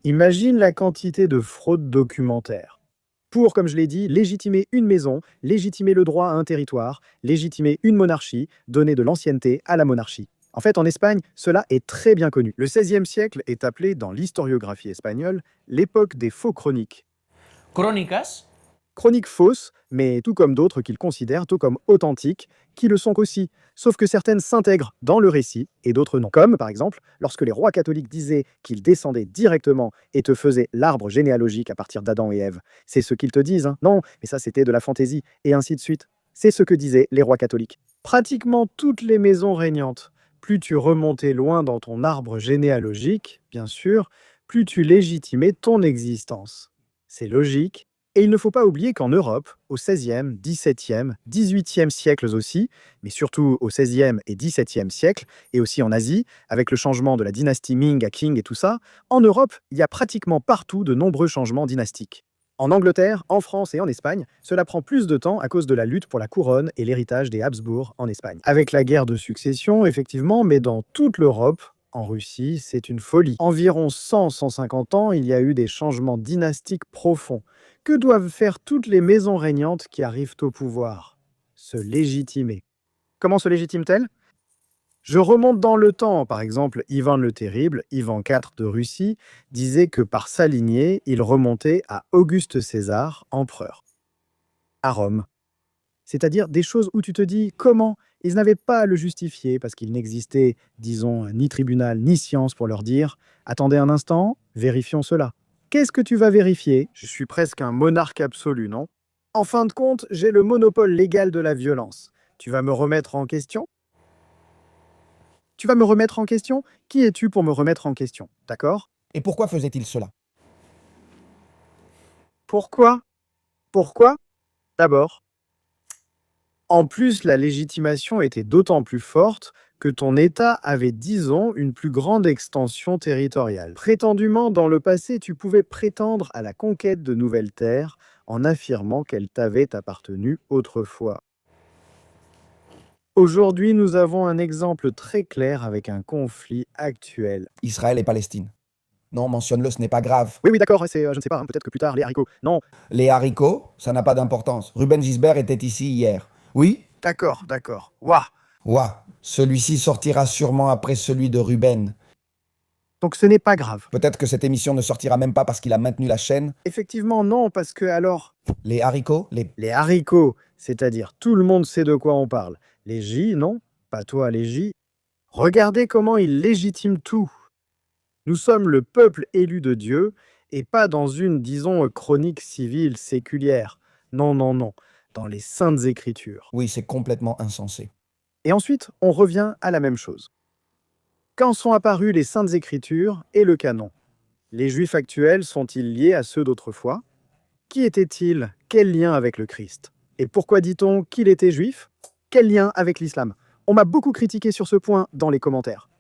Imagine la quantité de fraudes documentaires. Pour, comme je l'ai dit, légitimer une maison, légitimer le droit à un territoire, légitimer une monarchie, donner de l'ancienneté à la monarchie. En fait, en Espagne, cela est très bien connu. Le XVIe siècle est appelé, dans l'historiographie espagnole, l'époque des faux chroniques. Crónicas, Chroniques fausses, mais tout comme d'autres qu'ils considèrent tout comme authentiques, qui le sont aussi, sauf que certaines s'intègrent dans le récit et d'autres non. Comme, par exemple, lorsque les rois catholiques disaient qu'ils descendaient directement et te faisaient l'arbre généalogique à partir d'Adam et Ève. C'est ce qu'ils te disent, hein. Non, mais ça c'était de la fantaisie, et ainsi de suite. C'est ce que disaient les rois catholiques. Pratiquement toutes les maisons régnantes, plus tu remontais loin dans ton arbre généalogique, bien sûr, plus tu légitimais ton existence. C'est logique. Et il ne faut pas oublier qu'en Europe, au XVIe, XVIIe, XVIIIe siècles aussi, mais surtout au XVIe et XVIIe siècle, et aussi en Asie, avec le changement de la dynastie Ming à Qing et tout ça, en Europe, il y a pratiquement partout de nombreux changements dynastiques. En Angleterre, en France et en Espagne, cela prend plus de temps à cause de la lutte pour la couronne et l'héritage des Habsbourg en Espagne. Avec la guerre de succession, effectivement, mais dans toute l'Europe, en Russie, c'est une folie. Environ 100-150 ans, il y a eu des changements dynastiques profonds. Que doivent faire toutes les maisons régnantes qui arrivent au pouvoir? Se légitimer. Comment se légitiment-elles? Je remonte dans le temps. Par exemple, Ivan le Terrible, Ivan IV de Russie, disait que par sa lignée, il remontait à Auguste César, empereur, à Rome. C'est-à-dire des choses où tu te dis comment ils n'avaient pas à le justifier parce qu'il n'existait, disons, ni tribunal ni science pour leur dire « Attendez un instant, vérifions cela ». Qu'est-ce que tu vas vérifier? Je suis presque un monarque absolu, non? En fin de compte, j'ai le monopole légal de la violence. Tu vas me remettre en question? Tu vas me remettre en question? Qui es-tu pour me remettre en question? D'accord? Et pourquoi faisait-il cela? Pourquoi? Pourquoi? D'abord, en plus, la légitimation était d'autant plus forte que ton État avait, disons, une plus grande extension territoriale. Prétendument, dans le passé, tu pouvais prétendre à la conquête de nouvelles terres en affirmant qu'elles t'avaient appartenu autrefois. Aujourd'hui, nous avons un exemple très clair avec un conflit actuel. Israël et Palestine. Non, mentionne-le, ce n'est pas grave. Oui, d'accord, c'est, je ne sais pas, hein, peut-être que plus tard, les haricots. Non, Les haricots, ça n'a pas d'importance. Ruben Gisbert était ici hier. Oui? d'accord. Waouh! Ouah, celui-ci sortira sûrement après celui de Ruben. Donc ce n'est pas grave. Peut-être que cette émission ne sortira même pas parce qu'il a maintenu la chaîne. Effectivement, non, parce que alors, Les haricots, les haricots, c'est-à-dire tout le monde sait de quoi on parle. Les J, non, pas toi, les J. Regardez comment ils légitiment tout. Nous sommes le peuple élu de Dieu et pas dans une, disons, chronique civile séculière. Non, dans les saintes écritures. Oui, c'est complètement insensé. Et ensuite, on revient à la même chose. Quand sont apparues les saintes écritures et le canon? Les Juifs actuels sont-ils liés à ceux d'autrefois? Qui était-il? Quel lien avec le Christ? Et pourquoi dit-on qu'il était juif? Quel lien avec l'islam? On m'a beaucoup critiqué sur ce point dans les commentaires.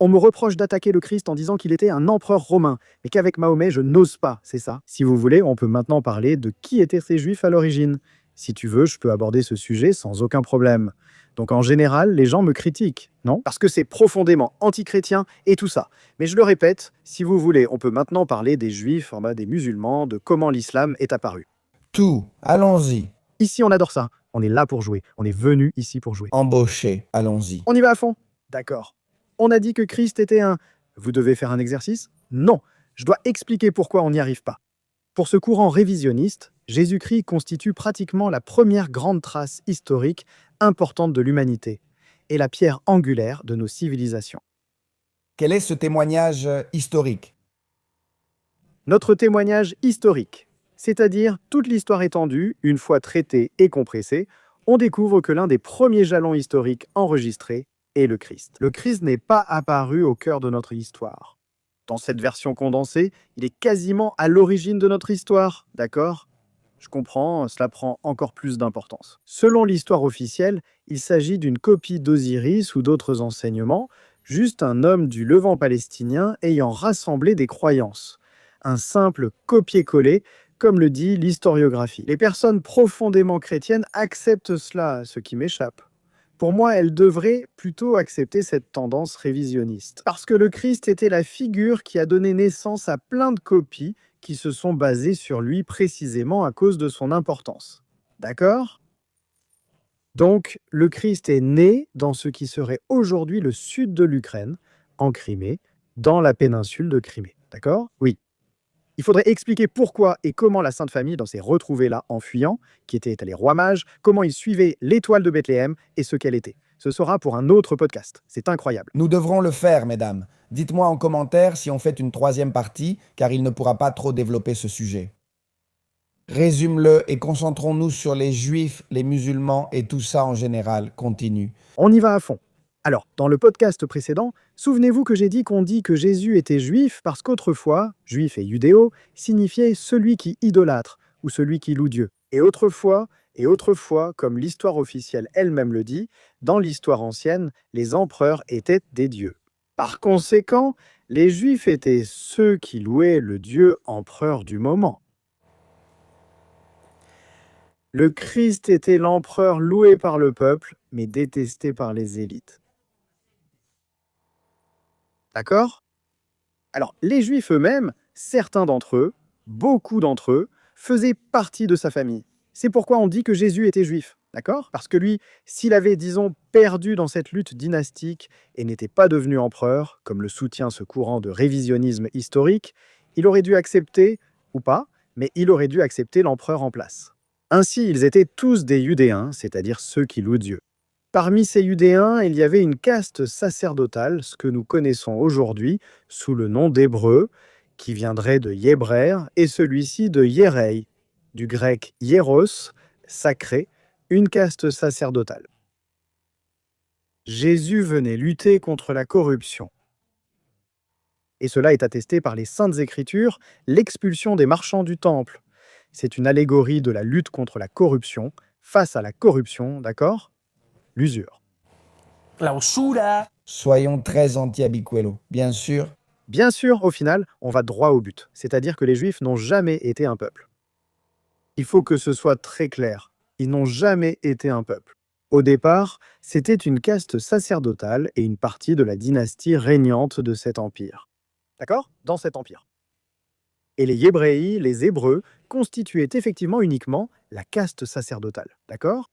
On me reproche d'attaquer le Christ en disant qu'il était un empereur romain, mais qu'avec Mahomet, je n'ose pas, c'est ça? Si vous voulez, on peut maintenant parler de qui étaient ces Juifs à l'origine. Si tu veux, je peux aborder ce sujet sans aucun problème. Donc en général, les gens me critiquent, non? Parce que c'est profondément antichrétien et tout ça. Mais je le répète, si vous voulez, on peut maintenant parler des Juifs, des musulmans, de comment l'islam est apparu. Tout, allons-y. Ici, on adore ça. On est là pour jouer. On est venu ici pour jouer. Embauché, allons-y. On y va à fond? D'accord. On a dit que Christ était un... Vous devez faire un exercice? Non. Je dois expliquer pourquoi on n'y arrive pas. Pour ce courant révisionniste, Jésus-Christ constitue pratiquement la première grande trace historique importante de l'humanité et la pierre angulaire de nos civilisations. Quel est ce témoignage historique? Notre témoignage historique, c'est-à-dire toute l'histoire étendue, une fois traitée et compressée, on découvre que l'un des premiers jalons historiques enregistrés est le Christ. Le Christ n'est pas apparu au cœur de notre histoire. Dans cette version condensée, il est quasiment à l'origine de notre histoire, d'accord? Je comprends, cela prend encore plus d'importance. Selon l'histoire officielle, il s'agit d'une copie d'Osiris ou d'autres enseignements, juste un homme du Levant palestinien ayant rassemblé des croyances. Un simple copier-coller, comme le dit l'historiographie. Les personnes profondément chrétiennes acceptent cela, ce qui m'échappe. Pour moi, elles devraient plutôt accepter cette tendance révisionniste. Parce que le Christ était la figure qui a donné naissance à plein de copies qui se sont basées sur lui précisément à cause de son importance. D'accord? Donc, le Christ est né dans ce qui serait aujourd'hui le sud de l'Ukraine, en Crimée, dans la péninsule de Crimée. D'accord? Oui. Il faudrait expliquer pourquoi et comment la Sainte Famille s'est retrouvée là en fuyant, qui étaient les rois mages, comment ils suivaient l'étoile de Bethléem et ce qu'elle était. Ce sera pour un autre podcast. C'est incroyable. Nous devrons le faire, mesdames. Dites-moi en commentaire si on fait une troisième partie, car il ne pourra pas trop développer ce sujet. Résume-le et concentrons-nous sur les juifs, les musulmans et tout ça en général. Continue. On y va à fond. Alors, dans le podcast précédent, souvenez-vous que j'ai dit qu'on dit que Jésus était juif parce qu'autrefois, juif et judéo signifiait celui qui idolâtre ou celui qui loue Dieu. Et autrefois, comme l'histoire officielle elle-même le dit, dans l'histoire ancienne, les empereurs étaient des dieux. Par conséquent, les Juifs étaient ceux qui louaient le dieu empereur du moment. Le Christ était l'empereur loué par le peuple, mais détesté par les élites. D'accord? Alors, les Juifs eux-mêmes, certains d'entre eux, beaucoup d'entre eux, faisaient partie de sa famille. C'est pourquoi on dit que Jésus était juif, d'accord? Parce que lui, s'il avait, disons, perdu dans cette lutte dynastique et n'était pas devenu empereur, comme le soutient ce courant de révisionnisme historique, il aurait dû accepter, ou pas, mais il aurait dû accepter l'empereur en place. Ainsi, ils étaient tous des Judéens, c'est-à-dire ceux qui louent Dieu. Parmi ces Judéens, il y avait une caste sacerdotale, ce que nous connaissons aujourd'hui sous le nom d'Hébreux, qui viendrait de Yébraire, et celui-ci de Yérei, du grec hieros, sacré, une caste sacerdotale. Jésus venait lutter contre la corruption. Et cela est attesté par les Saintes Écritures, l'expulsion des marchands du temple. C'est une allégorie de la lutte contre la corruption, face à la corruption, d'accord? L'usure. La usura. Soyons très anti-Abiquello, bien sûr. Bien sûr, au final, on va droit au but, c'est-à-dire que les Juifs n'ont jamais été un peuple. Il faut que ce soit très clair, ils n'ont jamais été un peuple. Au départ, c'était une caste sacerdotale et une partie de la dynastie régnante de cet empire. D'accord? Dans cet empire. Et les Yébréis, les Hébreux, constituaient effectivement uniquement la caste sacerdotale. D'accord?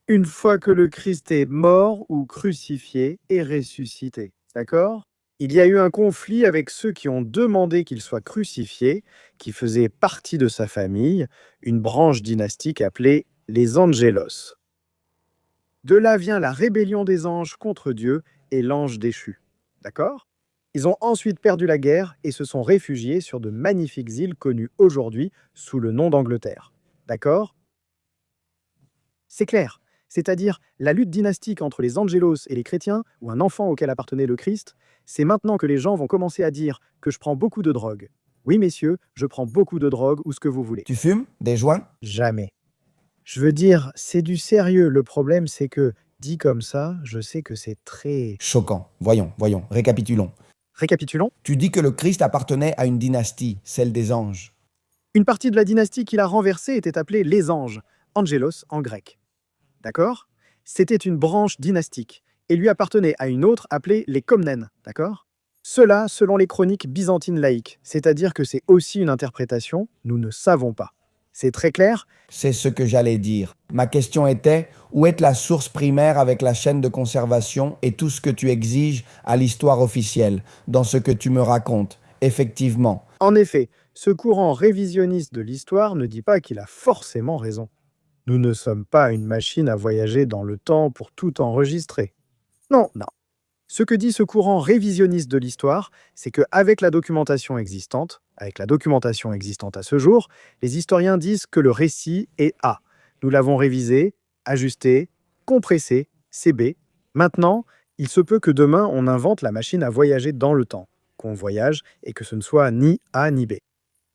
Une fois que le Christ est mort ou crucifié et ressuscité. D'accord? Il y a eu un conflit avec ceux qui ont demandé qu'il soit crucifié, qui faisaient partie de sa famille, une branche dynastique appelée les Angelos. De là vient la rébellion des anges contre Dieu et l'ange déchu. D'accord? Ils ont ensuite perdu la guerre et se sont réfugiés sur de magnifiques îles connues aujourd'hui sous le nom d'Angleterre. D'accord? C'est clair. C'est-à-dire la lutte dynastique entre les Angelos et les chrétiens, ou un enfant auquel appartenait le Christ, c'est maintenant que les gens vont commencer à dire que je prends beaucoup de drogue. Oui, messieurs, je prends beaucoup de drogue ou ce que vous voulez. Tu fumes des joints? Jamais. Je veux dire, c'est du sérieux. Le problème, c'est que Dit comme ça, je sais que c'est très... Choquant. Voyons, récapitulons. Récapitulons. Tu dis que le Christ appartenait à une dynastie, celle des anges. Une partie de la dynastie qu'il a renversée était appelée les anges, angelos en grec. D'accord? C'était une branche dynastique et lui appartenait à une autre appelée les Comnènes. D'accord? Cela selon les chroniques byzantines laïques, c'est-à-dire que c'est aussi une interprétation, nous ne savons pas. C'est très clair? C'est ce que j'allais dire. Ma question était, où est la source primaire avec la chaîne de conservation et tout ce que tu exiges à l'histoire officielle, dans ce que tu me racontes? Effectivement. En effet, ce courant révisionniste de l'histoire ne dit pas qu'il a forcément raison. Nous ne sommes pas une machine à voyager dans le temps pour tout enregistrer. Non, non. Ce que dit ce courant révisionniste de l'histoire, c'est qu'avec la documentation existante, à ce jour, les historiens disent que le récit est A. Nous l'avons révisé, ajusté, compressé, c'est B. Maintenant, il se peut que demain on invente la machine à voyager dans le temps, qu'on voyage et que ce ne soit ni A ni B.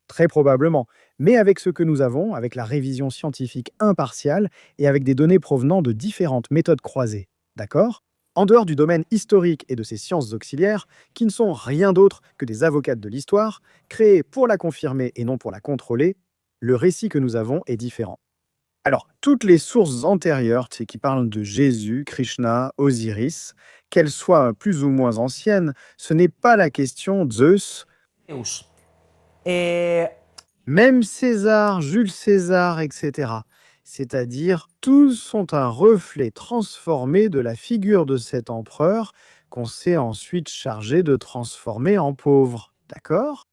Très probablement. Mais avec ce que nous avons, avec la révision scientifique impartiale et avec des données provenant de différentes méthodes croisées. D'accord? En dehors du domaine historique et de ses sciences auxiliaires, qui ne sont rien d'autre que des avocates de l'histoire, créées pour la confirmer et non pour la contrôler, le récit que nous avons est différent. Alors, toutes les sources antérieures qui parlent de Jésus, Krishna, Osiris, qu'elles soient plus ou moins anciennes, ce n'est pas la question Zeus, Zeus. Eh, même César, Jules César, etc. C'est-à-dire, tous sont un reflet transformé de la figure de cet empereur qu'on s'est ensuite chargé de transformer en pauvre. D'accord?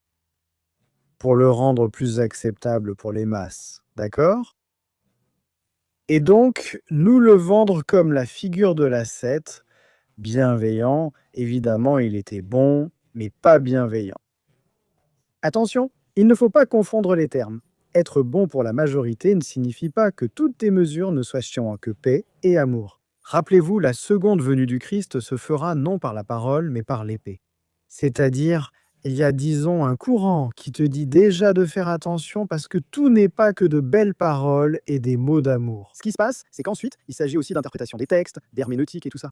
Pour le rendre plus acceptable pour les masses. D'accord? Et donc, nous le vendre comme la figure de l'ascète, bienveillant, évidemment, il était bon, mais pas bienveillant. Attention, il ne faut pas confondre les termes. Être bon pour la majorité ne signifie pas que toutes tes mesures ne soient chiant que paix et amour. Rappelez-vous, la seconde venue du Christ se fera non par la parole, mais par l'épée. C'est-à-dire, il y a, disons, un courant qui te dit déjà de faire attention parce que tout n'est pas que de belles paroles et des mots d'amour. Ce qui se passe, c'est qu'ensuite, il s'agit aussi d'interprétation des textes, d'herméneutique et tout ça.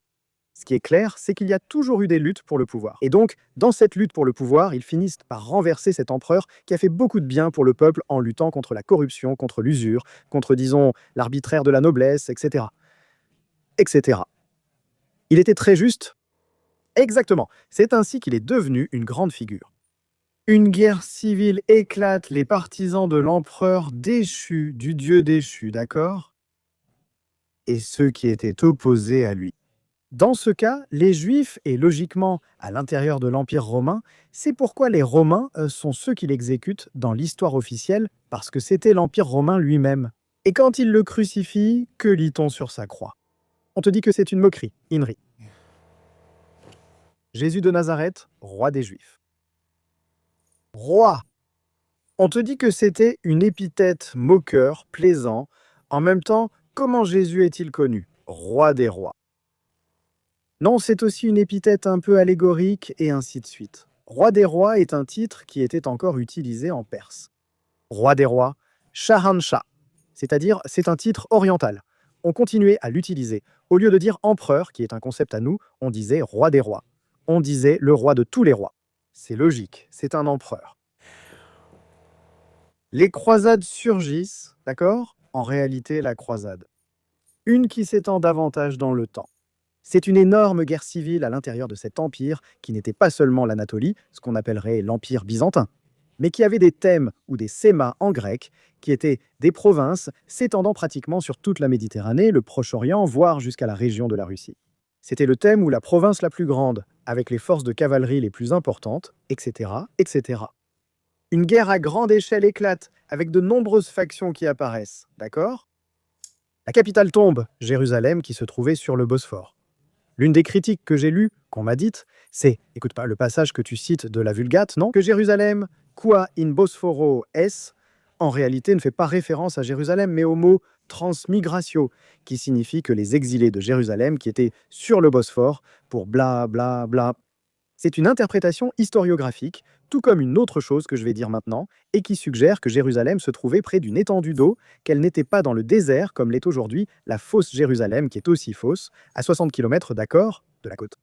Ce qui est clair, c'est qu'il y a toujours eu des luttes pour le pouvoir. Et donc, dans cette lutte pour le pouvoir, ils finissent par renverser cet empereur qui a fait beaucoup de bien pour le peuple en luttant contre la corruption, contre l'usure, contre, disons, l'arbitraire de la noblesse, etc. etc. Il était très juste. Exactement. C'est ainsi qu'il est devenu une grande figure. Une guerre civile éclate, les partisans de l'empereur déchu, du dieu déchu, d'accord? Et ceux qui étaient opposés à lui. Dans ce cas, les Juifs, et logiquement à l'intérieur de l'Empire romain, c'est pourquoi les Romains sont ceux qui l'exécutent dans l'histoire officielle, parce que c'était l'Empire romain lui-même. Et quand ils le crucifient, que lit-on sur sa croix? On te dit que c'est une moquerie, Inri. Jésus de Nazareth, roi des Juifs. Roi! On te dit que c'était une épithète moqueur, plaisant. En même temps, comment Jésus est-il connu? Roi des rois. Non, c'est aussi une épithète un peu allégorique, et ainsi de suite. Roi des rois est un titre qui était encore utilisé en perse. Roi des rois, Shahanshah, c'est-à-dire c'est un titre oriental. On continuait à l'utiliser. Au lieu de dire empereur, qui est un concept à nous, on disait roi des rois. On disait le roi de tous les rois. C'est logique, c'est un empereur. Les croisades surgissent, d'accord? En réalité, la croisade. Une qui s'étend davantage dans le temps. C'est une énorme guerre civile à l'intérieur de cet empire qui n'était pas seulement l'Anatolie, ce qu'on appellerait l'Empire byzantin, mais qui avait des thèmes ou des sémas en grec, qui étaient des provinces s'étendant pratiquement sur toute la Méditerranée, le Proche-Orient, voire jusqu'à la région de la Russie. C'était le thème ou la province la plus grande, avec les forces de cavalerie les plus importantes, etc., etc. Une guerre à grande échelle éclate, avec de nombreuses factions qui apparaissent, d'accord? La capitale tombe, Jérusalem, qui se trouvait sur le Bosphore. L'une des critiques que j'ai lues, qu'on m'a dites, c'est, écoute pas le passage que tu cites de la Vulgate, non? Que Jérusalem, qua in Bosphoro es, en réalité ne fait pas référence à Jérusalem, mais au mot transmigratio, qui signifie que les exilés de Jérusalem qui étaient sur le Bosphore pour bla bla bla. C'est une interprétation historiographique, tout comme une autre chose que je vais dire maintenant, et qui suggère que Jérusalem se trouvait près d'une étendue d'eau, qu'elle n'était pas dans le désert comme l'est aujourd'hui la fausse Jérusalem, qui est aussi fausse, à 60 km d'accord de la côte.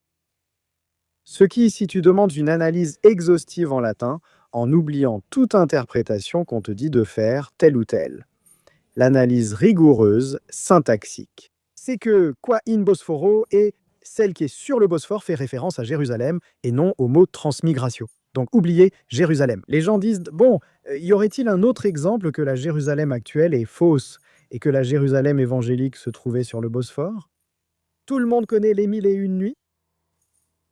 Ce qui, si tu demandes une analyse exhaustive en latin, en oubliant toute interprétation qu'on te dit de faire telle ou telle. L'analyse rigoureuse, syntaxique. C'est que qua in Bosphoro et celle qui est sur le Bosphore fait référence à Jérusalem et non au mot transmigratio. Donc oubliez Jérusalem. Les gens disent, bon, y aurait-il un autre exemple que la Jérusalem actuelle est fausse et que la Jérusalem évangélique se trouvait sur le Bosphore? Tout le monde connaît les 1001 nuits?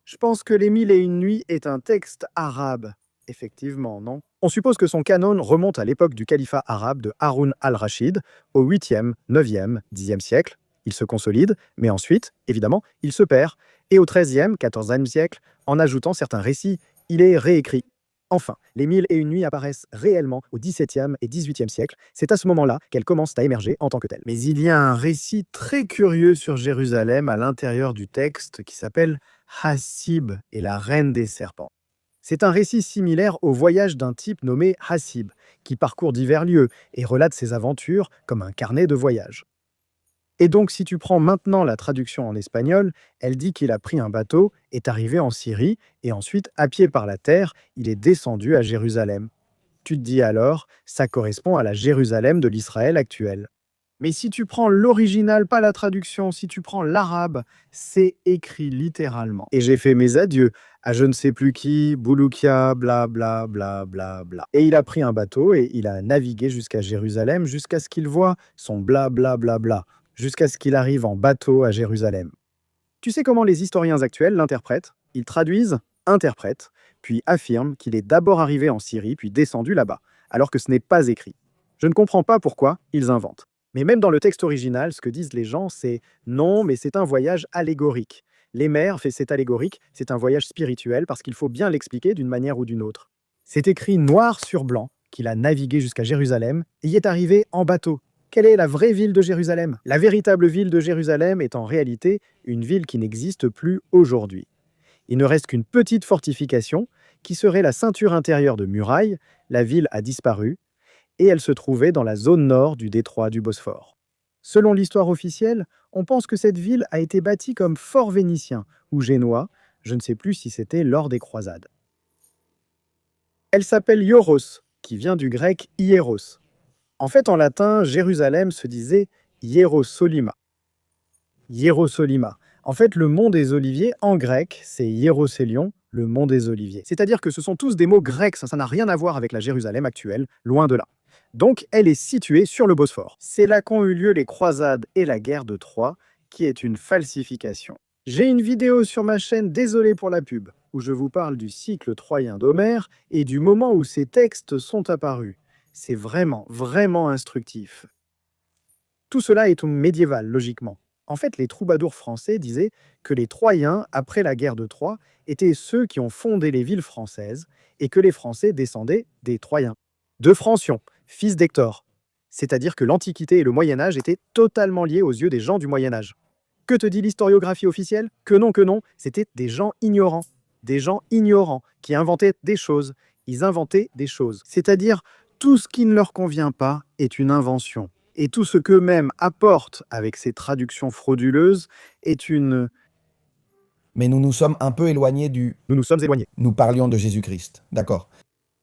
Je pense que les 1001 nuits est un texte arabe. Effectivement, non? On suppose que son canon remonte à l'époque du califat arabe de Haroun al-Rachid, au 8e, 9e, 10e siècle. Il se consolide, mais ensuite, évidemment, il se perd. Et au 13e, 14e siècle, en ajoutant certains récits, il est réécrit. Enfin, les 1001 nuits apparaissent réellement au 17e et 18e siècle. C'est à ce moment-là qu'elles commencent à émerger en tant que telles. Mais il y a un récit très curieux sur Jérusalem à l'intérieur du texte qui s'appelle Hassib et la reine des serpents. C'est un récit similaire au voyage d'un type nommé Hassib, qui parcourt divers lieux et relate ses aventures comme un carnet de voyage. Et donc, si tu prends maintenant la traduction en espagnol, elle dit qu'il a pris un bateau, est arrivé en Syrie, et ensuite, à pied par la terre, il est descendu à Jérusalem. Tu te dis alors, ça correspond à la Jérusalem de l'Israël actuel. Mais si tu prends l'original, pas la traduction, si tu prends l'arabe, c'est écrit littéralement. Et j'ai fait mes adieux à je ne sais plus qui, Bouloukia, bla bla bla bla bla. Et il a pris un bateau et il a navigué jusqu'à Jérusalem jusqu'à ce qu'il voit son bla bla bla bla, jusqu'à ce qu'il arrive en bateau à Jérusalem. Tu sais comment les historiens actuels l'interprètent? Ils traduisent, interprètent, puis affirment qu'il est d'abord arrivé en Syrie, puis descendu là-bas, alors que ce n'est pas écrit. Je ne comprends pas pourquoi ils inventent. Mais même dans le texte original, ce que disent les gens, c'est non, mais c'est un voyage allégorique. Les mers, c'est allégorique, c'est un voyage spirituel parce qu'il faut bien l'expliquer d'une manière ou d'une autre. C'est écrit noir sur blanc qu'il a navigué jusqu'à Jérusalem et y est arrivé en bateau. Quelle est la vraie ville de Jérusalem? La véritable ville de Jérusalem est en réalité une ville qui n'existe plus aujourd'hui. Il ne reste qu'une petite fortification qui serait la ceinture intérieure de murailles. La ville a disparu et elle se trouvait dans la zone nord du détroit du Bosphore. Selon l'histoire officielle, on pense que cette ville a été bâtie comme fort vénitien ou génois, je ne sais plus si c'était lors des croisades. Elle s'appelle Ioros, qui vient du grec hieros. En fait, en latin, Jérusalem se disait Hierosolima. Hierosolima. En fait, le mont des Oliviers, en grec, c'est Hieroselion, le mont des Oliviers. C'est-à-dire que ce sont tous des mots grecs, ça n'a rien à voir avec la Jérusalem actuelle, loin de là. Donc, elle est située sur le Bosphore. C'est là qu'ont eu lieu les croisades et la guerre de Troie, qui est une falsification. J'ai une vidéo sur ma chaîne, désolé pour la pub, où je vous parle du cycle troyen d'Homère et du moment où ces textes sont apparus. C'est vraiment, vraiment instructif. Tout cela est médiéval, logiquement. En fait, les troubadours français disaient que les Troyens, après la guerre de Troie, étaient ceux qui ont fondé les villes françaises et que les Français descendaient des Troyens. De Francion, fils d'Hector. C'est-à-dire que l'Antiquité et le Moyen-Âge étaient totalement liés aux yeux des gens du Moyen-Âge. Que te dit l'historiographie officielle? Que non, c'était des gens ignorants. Des gens ignorants qui inventaient des choses. Ils inventaient des choses. C'est-à-dire, tout ce qui ne leur convient pas est une invention. Et tout ce qu'eux-mêmes apportent avec ces traductions frauduleuses est une... Mais nous nous sommes un peu éloignés du... Nous nous sommes éloignés. Nous parlions de Jésus-Christ, d'accord.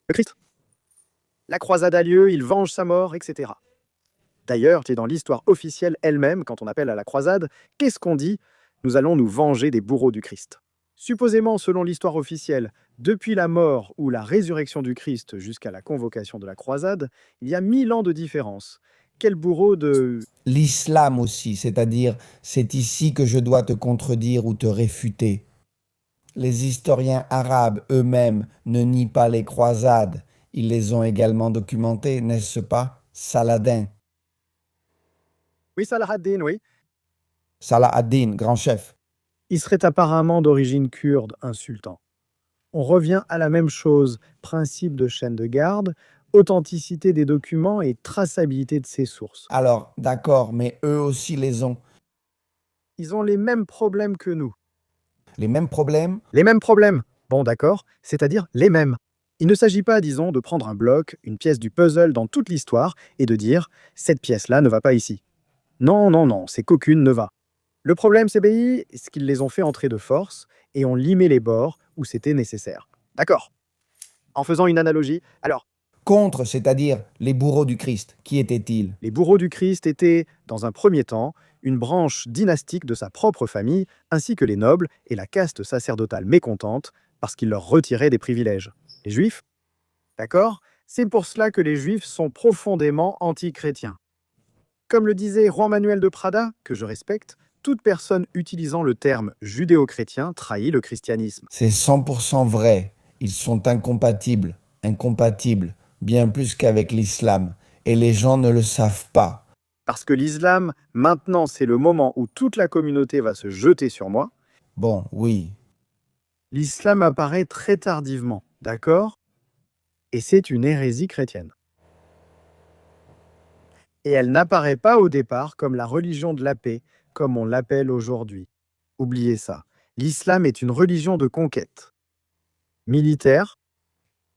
Le Christ. La croisade a lieu, il venge sa mort, etc. D'ailleurs, tu es dans l'histoire officielle elle-même, quand on appelle à la croisade, qu'est-ce qu'on dit? Nous allons nous venger des bourreaux du Christ. Supposément, selon l'histoire officielle, depuis la mort ou la résurrection du Christ jusqu'à la convocation de la croisade, il y a 1000 ans de différence. Quel bourreau de... L'islam aussi, c'est-à-dire, c'est ici que je dois te contredire ou te réfuter. Les historiens arabes eux-mêmes ne nient pas les croisades. Ils les ont également documentées, n'est-ce pas? Saladin. Oui, Salah ad-Din, oui. Salah ad-Din, grand chef. Il serait apparemment d'origine kurde, un sultan. On revient à la même chose, principe de chaîne de garde, authenticité des documents et traçabilité de ses sources. Alors, d'accord, mais eux aussi les ont. Ils ont les mêmes problèmes que nous. Les mêmes problèmes? Les mêmes problèmes. Bon, d'accord, c'est-à-dire les mêmes. Il ne s'agit pas, disons, de prendre un bloc, une pièce du puzzle dans toute l'histoire et de dire cette pièce-là ne va pas ici. Non, non, non, c'est qu'aucune ne va. Le problème, c'est qu'ils les ont fait entrer de force et ont limé les bords où c'était nécessaire. D'accord. En faisant une analogie, alors, Contre, c'est-à-dire les bourreaux du Christ, qui étaient-ils? les bourreaux du Christ étaient, dans un premier temps, une branche dynastique de sa propre famille, ainsi que les nobles et la caste sacerdotale mécontente, parce qu'il leur retirait des privilèges. Les Juifs, d'accord? C'est pour cela que les Juifs sont profondément anti-chrétiens. Comme le disait Juan Manuel de Prada, que je respecte, toute personne utilisant le terme judéo-chrétien trahit le christianisme. C'est 100% vrai. Ils sont incompatibles, incompatibles, bien plus qu'avec l'islam. Et les gens ne le savent pas. Parce que l'islam, maintenant, c'est le moment où toute la communauté va se jeter sur moi. Bon, oui. L'islam apparaît très tardivement, d'accord? Et c'est une hérésie chrétienne. Et elle n'apparaît pas au départ comme la religion de la paix, comme on l'appelle aujourd'hui. Oubliez ça. L'islam est une religion de conquête. Militaire,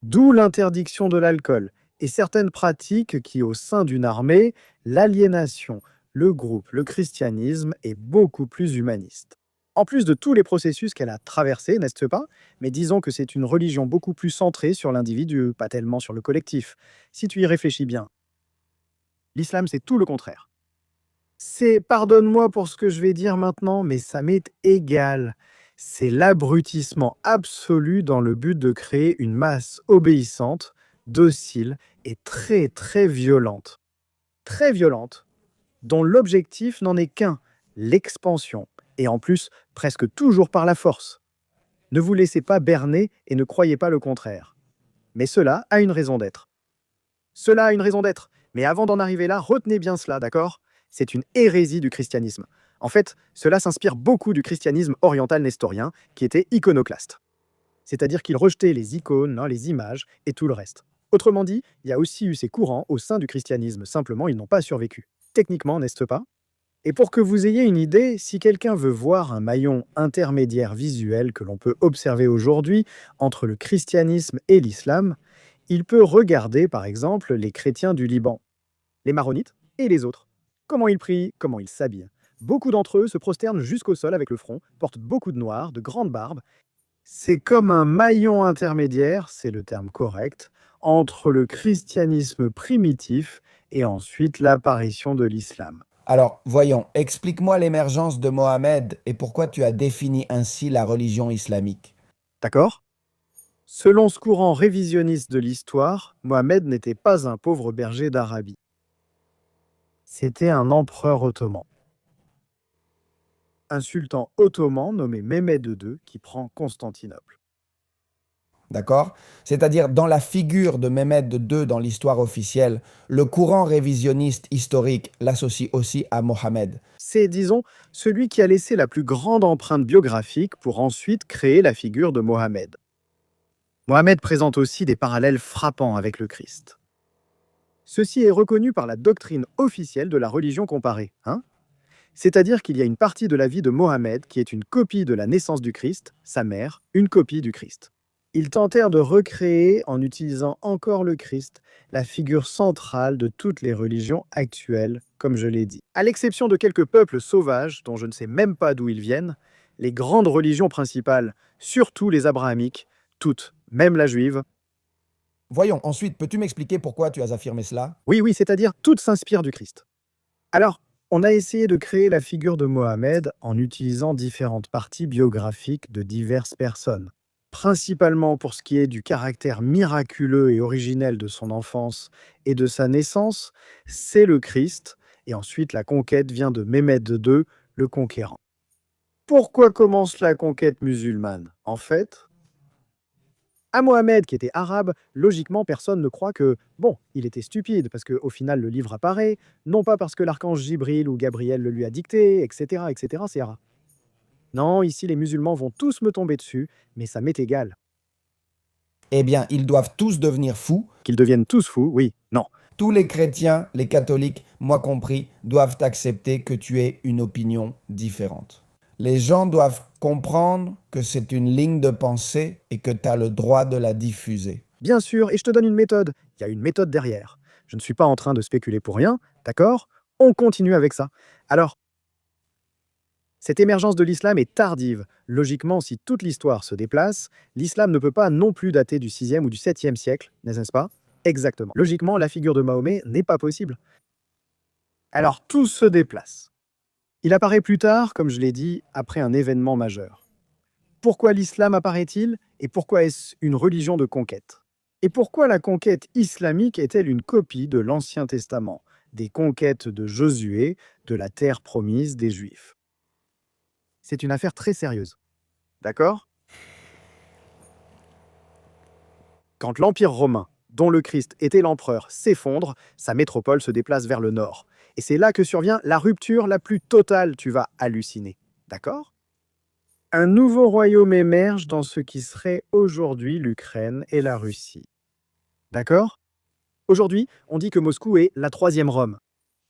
d'où l'interdiction de l'alcool et certaines pratiques qui, au sein d'une armée, l'aliénation, le groupe, le christianisme est beaucoup plus humaniste. En plus de tous les processus qu'elle a traversés, n'est-ce pas? Mais disons que c'est une religion beaucoup plus centrée sur l'individu, pas tellement sur le collectif. Si tu y réfléchis bien, l'islam, c'est tout le contraire. C'est, pardonne-moi pour ce que je vais dire maintenant, mais ça m'est égal. C'est l'abrutissement absolu dans le but de créer une masse obéissante, docile et très très violente. Très violente, dont l'objectif n'en est qu'un, l'expansion, et en plus presque toujours par la force. Ne vous laissez pas berner et ne croyez pas le contraire. Mais cela a une raison d'être. Cela a une raison d'être. Mais avant d'en arriver là, retenez bien cela, d'accord? C'est une hérésie du christianisme. En fait, cela s'inspire beaucoup du christianisme oriental nestorien, qui était iconoclaste. C'est-à-dire qu'il rejetait les icônes, les images et tout le reste. Autrement dit, il y a aussi eu ces courants au sein du christianisme, simplement ils n'ont pas survécu. Techniquement, n'est-ce pas? Et pour que vous ayez une idée, si quelqu'un veut voir un maillon intermédiaire visuel que l'on peut observer aujourd'hui entre le christianisme et l'islam, il peut regarder par exemple les chrétiens du Liban, les maronites et les autres. Comment ils prient, comment ils s'habillent. Beaucoup d'entre eux se prosternent jusqu'au sol avec le front, portent beaucoup de noir, de grandes barbes. C'est comme un maillon intermédiaire, c'est le terme correct, entre le christianisme primitif et ensuite l'apparition de l'islam. Alors, voyons, explique-moi l'émergence de Mohammed et pourquoi tu as défini ainsi la religion islamique. D'accord? Selon ce courant révisionniste de l'histoire, Mohammed n'était pas un pauvre berger d'Arabie. C'était un empereur ottoman. Un sultan ottoman nommé Mehmed II qui prend Constantinople. D'accord? C'est-à-dire, dans la figure de Mehmed II dans l'histoire officielle, le courant révisionniste historique l'associe aussi à Mohammed. C'est, disons, celui qui a laissé la plus grande empreinte biographique pour ensuite créer la figure de Mohammed. Mohammed présente aussi des parallèles frappants avec le Christ. Ceci est reconnu par la doctrine officielle de la religion comparée. C'est-à-dire qu'il y a une partie de la vie de Mohammed qui est une copie de la naissance du Christ, sa mère, une copie du Christ. Ils tentèrent de recréer, en utilisant encore le Christ, la figure centrale de toutes les religions actuelles, comme je l'ai dit. À l'exception de quelques peuples sauvages, dont je ne sais même pas d'où ils viennent, les grandes religions principales, surtout les abrahamiques, toutes, même la juive. Voyons, ensuite, peux-tu m'expliquer pourquoi tu as affirmé cela? Oui, c'est-à-dire toutes s'inspirent du Christ. Alors, on a essayé de créer la figure de Mohammed en utilisant différentes parties biographiques de diverses personnes. Principalement pour ce qui est du caractère miraculeux et originel de son enfance et de sa naissance, c'est le Christ, et ensuite la conquête vient de Mehmed II, le conquérant. Pourquoi commence la conquête musulmane? En fait, à Mohammed, qui était arabe, logiquement, personne ne croit que, il était stupide, parce qu'au final, le livre apparaît, non pas parce que l'archange Jibril ou Gabriel le lui a dicté, etc., c'est ara. Non, ici, les musulmans vont tous me tomber dessus, mais ça m'est égal. Eh bien, ils doivent tous devenir fous. Qu'ils deviennent tous fous, oui, non. Tous les chrétiens, les catholiques, moi compris, doivent accepter que tu aies une opinion différente. Les gens doivent comprendre que c'est une ligne de pensée et que tu as le droit de la diffuser. Bien sûr, et je te donne une méthode. Il y a une méthode derrière. Je ne suis pas en train de spéculer pour rien, d'accord? On continue avec ça. Alors, cette émergence de l'islam est tardive. Logiquement, si toute l'histoire se déplace, l'islam ne peut pas non plus dater du 6e ou du 7e siècle, n'est-ce pas? Exactement. Logiquement, la figure de Mahomet n'est pas possible. Alors, tout se déplace. Il apparaît plus tard, comme je l'ai dit, après un événement majeur. Pourquoi l'islam apparaît-il et pourquoi est-ce une religion de conquête? Et pourquoi la conquête islamique est-elle une copie de l'Ancien Testament, des conquêtes de Josué, de la terre promise des Juifs? C'est une affaire très sérieuse. D'accord? Quand l'Empire romain, dont le Christ était l'empereur, s'effondre, sa métropole se déplace vers le nord. Et c'est là que survient la rupture la plus totale, tu vas halluciner. D'accord? Un nouveau royaume émerge dans ce qui serait aujourd'hui l'Ukraine et la Russie. D'accord? Aujourd'hui, on dit que Moscou est la troisième Rome.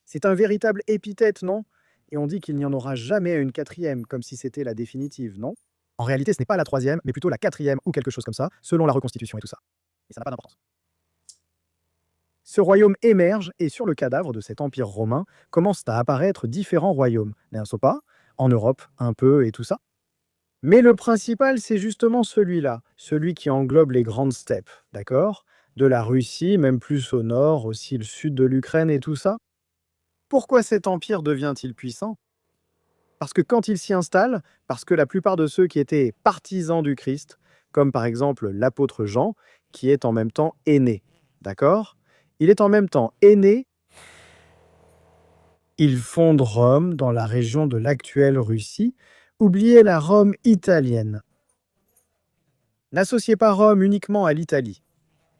C'est un véritable épithète, non? Et on dit qu'il n'y en aura jamais une quatrième, comme si c'était la définitive, non? En réalité, ce n'est pas la troisième, mais plutôt la quatrième ou quelque chose comme ça, selon la reconstitution et tout ça. Et ça n'a pas d'importance. Ce royaume émerge et sur le cadavre de cet empire romain commencent à apparaître différents royaumes, n'est-ce pas? En Europe, un peu et tout ça. Mais le principal, c'est justement celui-là, celui qui englobe les grandes steppes, d'accord? De la Russie, même plus au nord, aussi le sud de l'Ukraine et tout ça. Pourquoi cet empire devient-il puissant? Parce que quand il s'y installe, parce que la plupart de ceux qui étaient partisans du Christ, comme par exemple l'apôtre Jean, qui est en même temps aîné, d'accord? Il est en même temps aîné. Il fonde Rome dans la région de l'actuelle Russie. Oubliez la Rome italienne. N'associez pas Rome uniquement à l'Italie.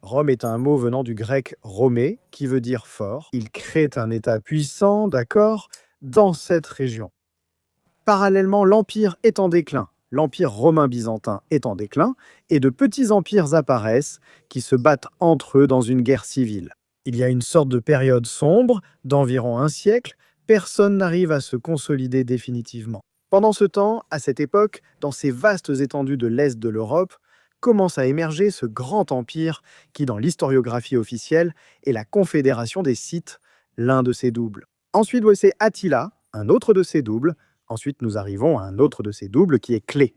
Rome est un mot venant du grec romé, qui veut dire fort. Il crée un État puissant, d'accord, dans cette région. Parallèlement, l'empire est en déclin. L'empire romain-byzantin est en déclin, et de petits empires apparaissent qui se battent entre eux dans une guerre civile. Il y a une sorte de période sombre, d'environ un siècle. Personne n'arrive à se consolider définitivement. Pendant ce temps, à cette époque, dans ces vastes étendues de l'Est de l'Europe, commence à émerger ce grand empire qui, dans l'historiographie officielle, est la Confédération des Scythes, l'un de ses doubles. Ensuite, c'est Attila, un autre de ses doubles. Ensuite, nous arrivons à un autre de ses doubles qui est Clé.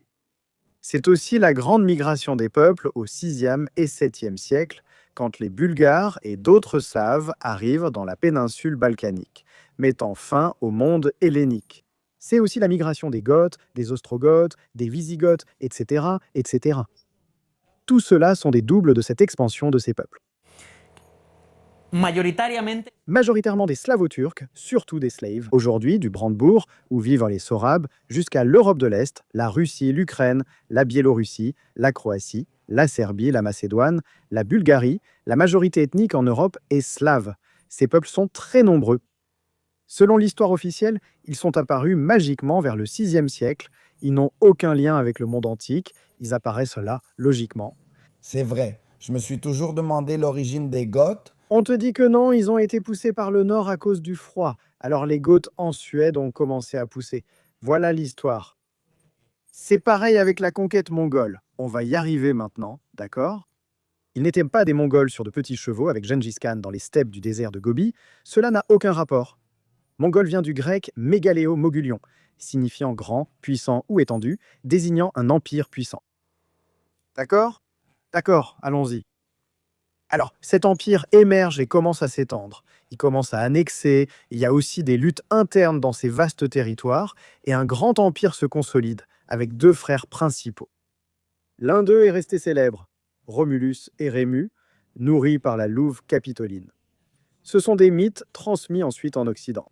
C'est aussi la grande migration des peuples au 6e et 7e siècle, quand les Bulgares et d'autres Slaves arrivent dans la péninsule balkanique, mettant fin au monde hellénique. C'est aussi la migration des Goths, des Ostrogoths, des Wisigoths, etc., etc. Tout cela sont des doubles de cette expansion de ces peuples. Majoritairement des Slavo-Turcs, surtout des Slaves, aujourd'hui du Brandebourg, où vivent les Sorabes, jusqu'à l'Europe de l'Est, la Russie, l'Ukraine, la Biélorussie, la Croatie, la Serbie, la Macédoine, la Bulgarie, la majorité ethnique en Europe est slave. Ces peuples sont très nombreux. Selon l'histoire officielle, ils sont apparus magiquement vers le 6e siècle. Ils n'ont aucun lien avec le monde antique. Ils apparaissent là, logiquement. C'est vrai. Je me suis toujours demandé l'origine des Goths. On te dit que non, ils ont été poussés par le nord à cause du froid. Alors les Goths en Suède ont commencé à pousser. Voilà l'histoire. C'est pareil avec la conquête mongole. On va y arriver maintenant, d'accord? Ils n'étaient pas des Mongols sur de petits chevaux avec Gengis Khan dans les steppes du désert de Gobi. Cela n'a aucun rapport. Mongol vient du grec mégaléo mogulion, signifiant grand, puissant ou étendu, désignant un empire puissant. D'accord? D'accord, allons-y. Alors, cet empire émerge et commence à s'étendre. Il commence à annexer, il y a aussi des luttes internes dans ces vastes territoires, et un grand empire se consolide, avec deux frères principaux. L'un d'eux est resté célèbre, Romulus et Rémus, nourris par la louve capitoline. Ce sont des mythes transmis ensuite en Occident.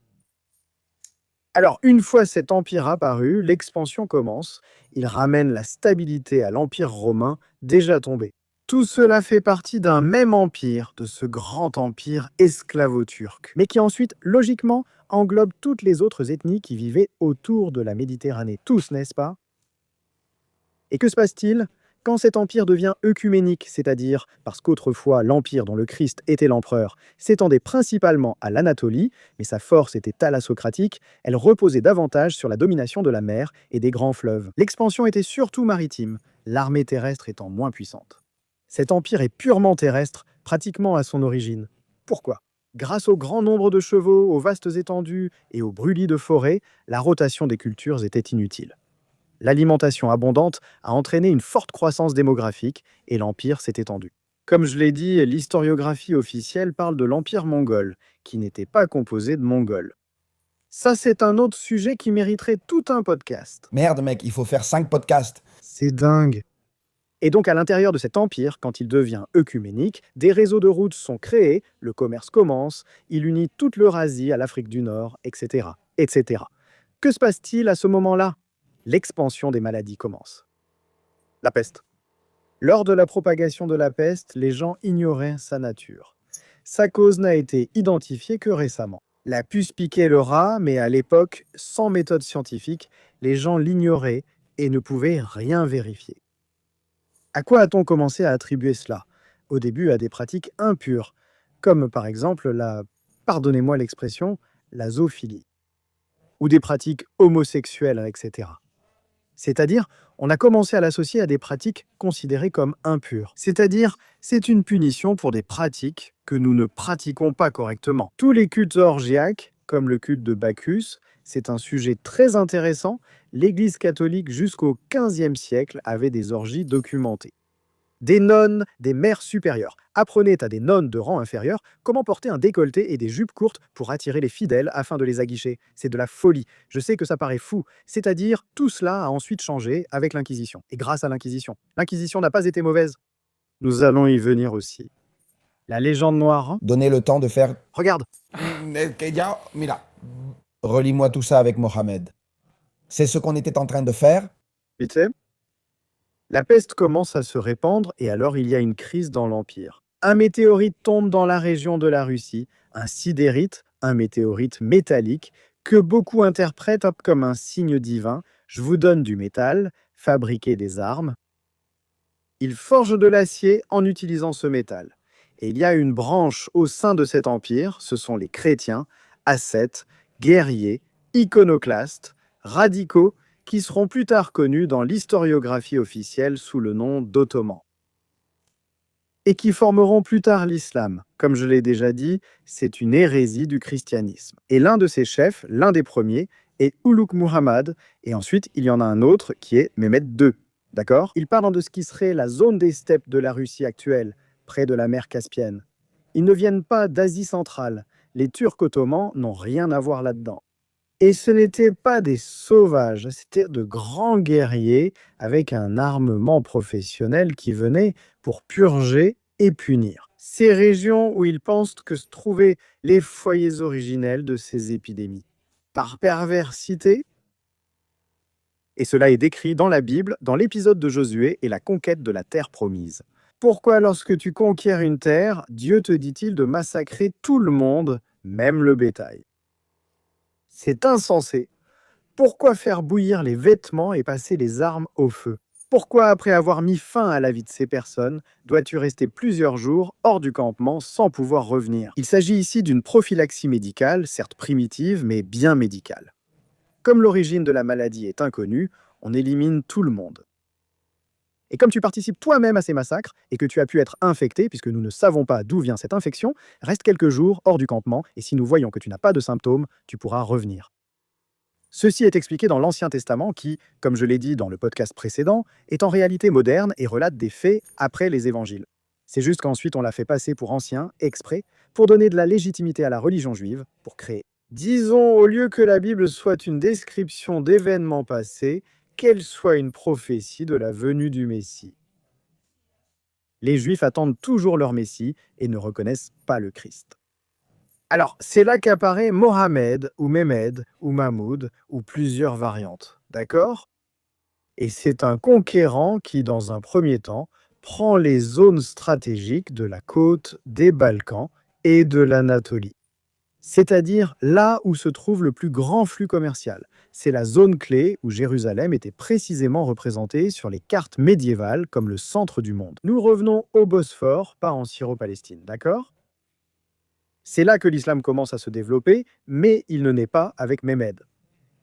Alors, une fois cet empire apparu, l'expansion commence. Il ramène la stabilité à l'empire romain déjà tombé. Tout cela fait partie d'un même empire, de ce grand empire esclavo-turc, mais qui ensuite, logiquement, englobe toutes les autres ethnies qui vivaient autour de la Méditerranée. Tous, n'est-ce pas? Et que se passe-t-il? Quand cet empire devient œcuménique, c'est-à-dire parce qu'autrefois l'empire dont le Christ était l'empereur s'étendait principalement à l'Anatolie, mais sa force était thalassocratique, elle reposait davantage sur la domination de la mer et des grands fleuves. L'expansion était surtout maritime, l'armée terrestre étant moins puissante. Cet empire est purement terrestre, pratiquement à son origine. Pourquoi? Grâce au grand nombre de chevaux, aux vastes étendues et aux brûlis de forêt, la rotation des cultures était inutile. L'alimentation abondante a entraîné une forte croissance démographique et l'empire s'est étendu. Comme je l'ai dit, l'historiographie officielle parle de l'empire mongol, qui n'était pas composé de Mongols. Ça, c'est un autre sujet qui mériterait tout un podcast. Merde, mec, il faut faire 5 podcasts. C'est dingue. Et donc, à l'intérieur de cet empire, quand il devient œcuménique, des réseaux de routes sont créés, le commerce commence, il unit toute l'Eurasie à l'Afrique du Nord, etc., etc. Que se passe-t-il à ce moment-là? L'expansion des maladies commence. La peste. Lors de la propagation de la peste, les gens ignoraient sa nature. Sa cause n'a été identifiée que récemment. La puce piquait le rat, mais à l'époque, sans méthode scientifique, les gens l'ignoraient et ne pouvaient rien vérifier. À quoi a-t-on commencé à attribuer cela? Au début, à des pratiques impures, comme par exemple pardonnez-moi l'expression, la zoophilie, ou des pratiques homosexuelles, etc. C'est-à-dire, on a commencé à l'associer à des pratiques considérées comme impures. C'est-à-dire, c'est une punition pour des pratiques que nous ne pratiquons pas correctement. Tous les cultes orgiaques, comme le culte de Bacchus, c'est un sujet très intéressant. L'Église catholique jusqu'au XVe siècle avait des orgies documentées. Des nonnes, des mères supérieures, apprenaient à des nonnes de rang inférieur comment porter un décolleté et des jupes courtes pour attirer les fidèles afin de les aguicher. C'est de la folie. Je sais que ça paraît fou. C'est-à-dire, tout cela a ensuite changé avec l'Inquisition. Et grâce à l'Inquisition. L'Inquisition n'a pas été mauvaise. Nous allons y venir aussi. La légende noire. Donnez le temps de faire... Regarde. Mira. Relis-moi tout ça avec Mohamed. C'est ce qu'on était en train de faire. Vite fait. La peste commence à se répandre et alors il y a une crise dans l'Empire. Un météorite tombe dans la région de la Russie, un sidérite, un météorite métallique, que beaucoup interprètent comme un signe divin. Je vous donne du métal, fabriquez des armes. Ils forgent de l'acier en utilisant ce métal. Et il y a une branche au sein de cet empire, ce sont les chrétiens, ascètes, guerriers, iconoclastes, radicaux, qui seront plus tard connus dans l'historiographie officielle sous le nom d'Ottomans. Et qui formeront plus tard l'islam. Comme je l'ai déjà dit, c'est une hérésie du christianisme. Et l'un de ses chefs, l'un des premiers, est Ulugh Muhammad, et ensuite il y en a un autre qui est Mehmed II. D'accord? Il parle de ce qui serait la zone des steppes de la Russie actuelle, près de la mer Caspienne. Ils ne viennent pas d'Asie centrale. Les Turcs ottomans n'ont rien à voir là-dedans. Et ce n'étaient pas des sauvages, c'était de grands guerriers avec un armement professionnel qui venait pour purger et punir. Ces régions où ils pensent que se trouvaient les foyers originels de ces épidémies. Par perversité, et cela est décrit dans la Bible, dans l'épisode de Josué et la conquête de la terre promise. Pourquoi lorsque tu conquiers une terre, Dieu te dit-il de massacrer tout le monde, même le bétail? C'est insensé. Pourquoi faire bouillir les vêtements et passer les armes au feu? Pourquoi, après avoir mis fin à la vie de ces personnes, dois-tu rester plusieurs jours hors du campement sans pouvoir revenir? Il s'agit ici d'une prophylaxie médicale, certes primitive, mais bien médicale. Comme l'origine de la maladie est inconnue, on élimine tout le monde. Et comme tu participes toi-même à ces massacres et que tu as pu être infecté, puisque nous ne savons pas d'où vient cette infection, reste quelques jours hors du campement et si nous voyons que tu n'as pas de symptômes, tu pourras revenir. Ceci est expliqué dans l'Ancien Testament qui, comme je l'ai dit dans le podcast précédent, est en réalité moderne et relate des faits après les évangiles. C'est juste qu'ensuite on l'a fait passer pour ancien, exprès, pour donner de la légitimité à la religion juive, pour créer. Disons, au lieu que la Bible soit une description d'événements passés, qu'elle soit une prophétie de la venue du Messie. Les Juifs attendent toujours leur Messie et ne reconnaissent pas le Christ. Alors, c'est là qu'apparaît Mohamed, ou Mehmed, ou Mahmoud, ou plusieurs variantes, d'accord? Et c'est un conquérant qui, dans un premier temps, prend les zones stratégiques de la côte des Balkans et de l'Anatolie. c'est-à-dire là où se trouve le plus grand flux commercial. C'est la zone clé où Jérusalem était précisément représentée sur les cartes médiévales comme le centre du monde. Nous revenons au Bosphore, pas en Syro-Palestine, d'accord? C'est là que l'islam commence à se développer, mais il ne naît pas avec Mehmed.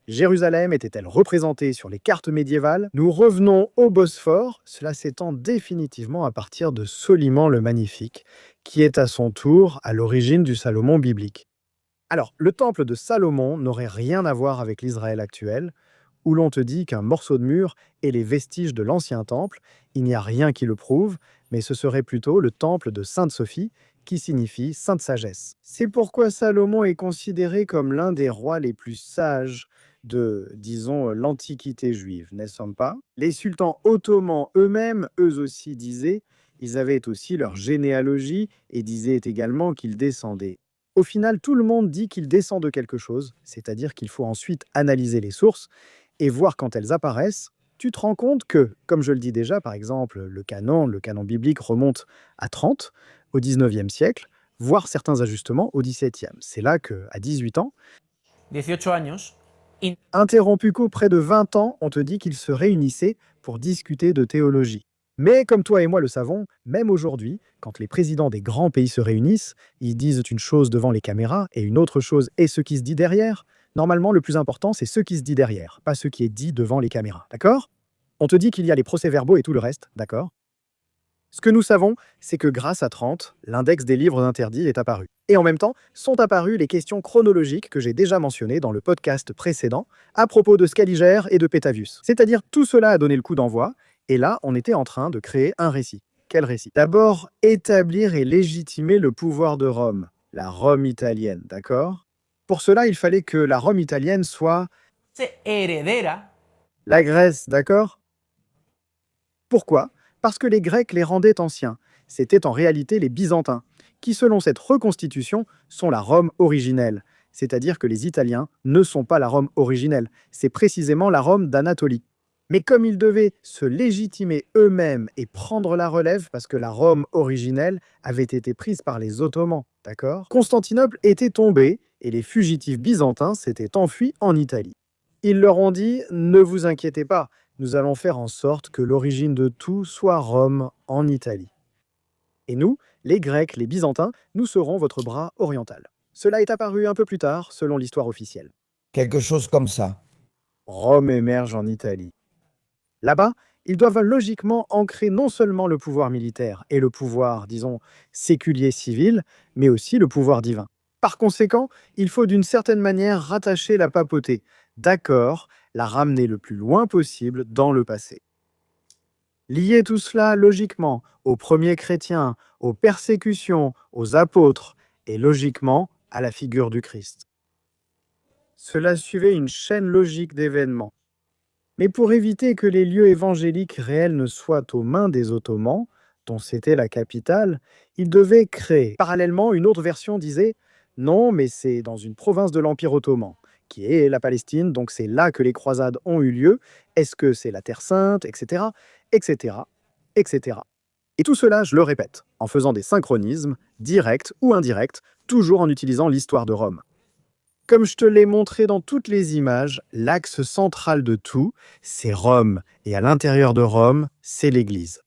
Jérusalem était-elle représentée sur les cartes médiévales? Nous revenons au Bosphore, cela s'étend définitivement à partir de Soliman le Magnifique, qui est à son tour à l'origine du Salomon biblique. Alors, le temple de Salomon n'aurait rien à voir avec l'Israël actuel, où l'on te dit qu'un morceau de mur est les vestiges de l'ancien temple. Il n'y a rien qui le prouve, mais ce serait plutôt le temple de Sainte Sophie, qui signifie Sainte Sagesse. C'est pourquoi Salomon est considéré comme l'un des rois les plus sages de, disons, l'Antiquité juive, n'est-ce pas? Les sultans ottomans eux-mêmes, eux aussi disaient, ils avaient aussi leur généalogie et disaient également qu'ils descendaient. Au final, tout le monde dit qu'il descend de quelque chose, c'est-à-dire qu'il faut ensuite analyser les sources et voir quand elles apparaissent. Tu te rends compte que, comme je le dis déjà, par exemple, le canon biblique remonte à 30, au 19e siècle, voire certains ajustements au 17e. C'est là qu'à 18 ans, 18 años, interrompu qu'au près de 20 ans, on te dit qu'ils se réunissaient pour discuter de théologie. Mais comme toi et moi le savons, même aujourd'hui, quand les présidents des grands pays se réunissent, ils disent une chose devant les caméras et une autre chose est ce qui se dit derrière. Normalement, le plus important, c'est ce qui se dit derrière, pas ce qui est dit devant les caméras, d'accord? On te dit qu'il y a les procès-verbaux et tout le reste, d'accord? Ce que nous savons, c'est que grâce à 30, l'index des livres interdits est apparu. Et en même temps, sont apparues les questions chronologiques que j'ai déjà mentionnées dans le podcast précédent à propos de Scaliger et de Petavius. C'est-à-dire tout cela a donné le coup d'envoi, et là, on était en train de créer un récit. Quel récit? D'abord, établir et légitimer le pouvoir de Rome, la Rome italienne, d'accord? Pour cela, il fallait que la Rome italienne soit heredera la Grèce, d'accord? Pourquoi? Parce que les Grecs les rendaient anciens. C'était en réalité les Byzantins, qui selon cette reconstitution sont la Rome originelle. C'est-à-dire que les Italiens ne sont pas la Rome originelle, c'est précisément la Rome d'Anatolie. Mais comme ils devaient se légitimer eux-mêmes et prendre la relève parce que la Rome originelle avait été prise par les Ottomans, d'accord? Constantinople était tombée et les fugitifs byzantins s'étaient enfuis en Italie. Ils leur ont dit « Ne vous inquiétez pas, nous allons faire en sorte que l'origine de tout soit Rome en Italie. Et nous, les Grecs, les Byzantins, nous serons votre bras oriental. » Cela est apparu un peu plus tard, selon l'histoire officielle. Quelque chose comme ça. Rome émerge en Italie. Là-bas, ils doivent logiquement ancrer non seulement le pouvoir militaire et le pouvoir, disons, séculier civil, mais aussi le pouvoir divin. Par conséquent, il faut d'une certaine manière rattacher la papauté, d'accord, la ramener le plus loin possible dans le passé. Lier tout cela logiquement aux premiers chrétiens, aux persécutions, aux apôtres, et logiquement à la figure du Christ. Cela suivait une chaîne logique d'événements. Mais pour éviter que les lieux évangéliques réels ne soient aux mains des Ottomans, dont c'était la capitale, ils devaient créer. Parallèlement, une autre version disait « Non, mais c'est dans une province de l'Empire ottoman, qui est la Palestine, donc c'est là que les croisades ont eu lieu. Est-ce que c'est la Terre Sainte, etc., etc., etc. » Et tout cela, je le répète, en faisant des synchronismes, directs ou indirects, toujours en utilisant l'histoire de Rome. Comme je te l'ai montré dans toutes les images, l'axe central de tout, c'est Rome. Et à l'intérieur de Rome, c'est l'Église.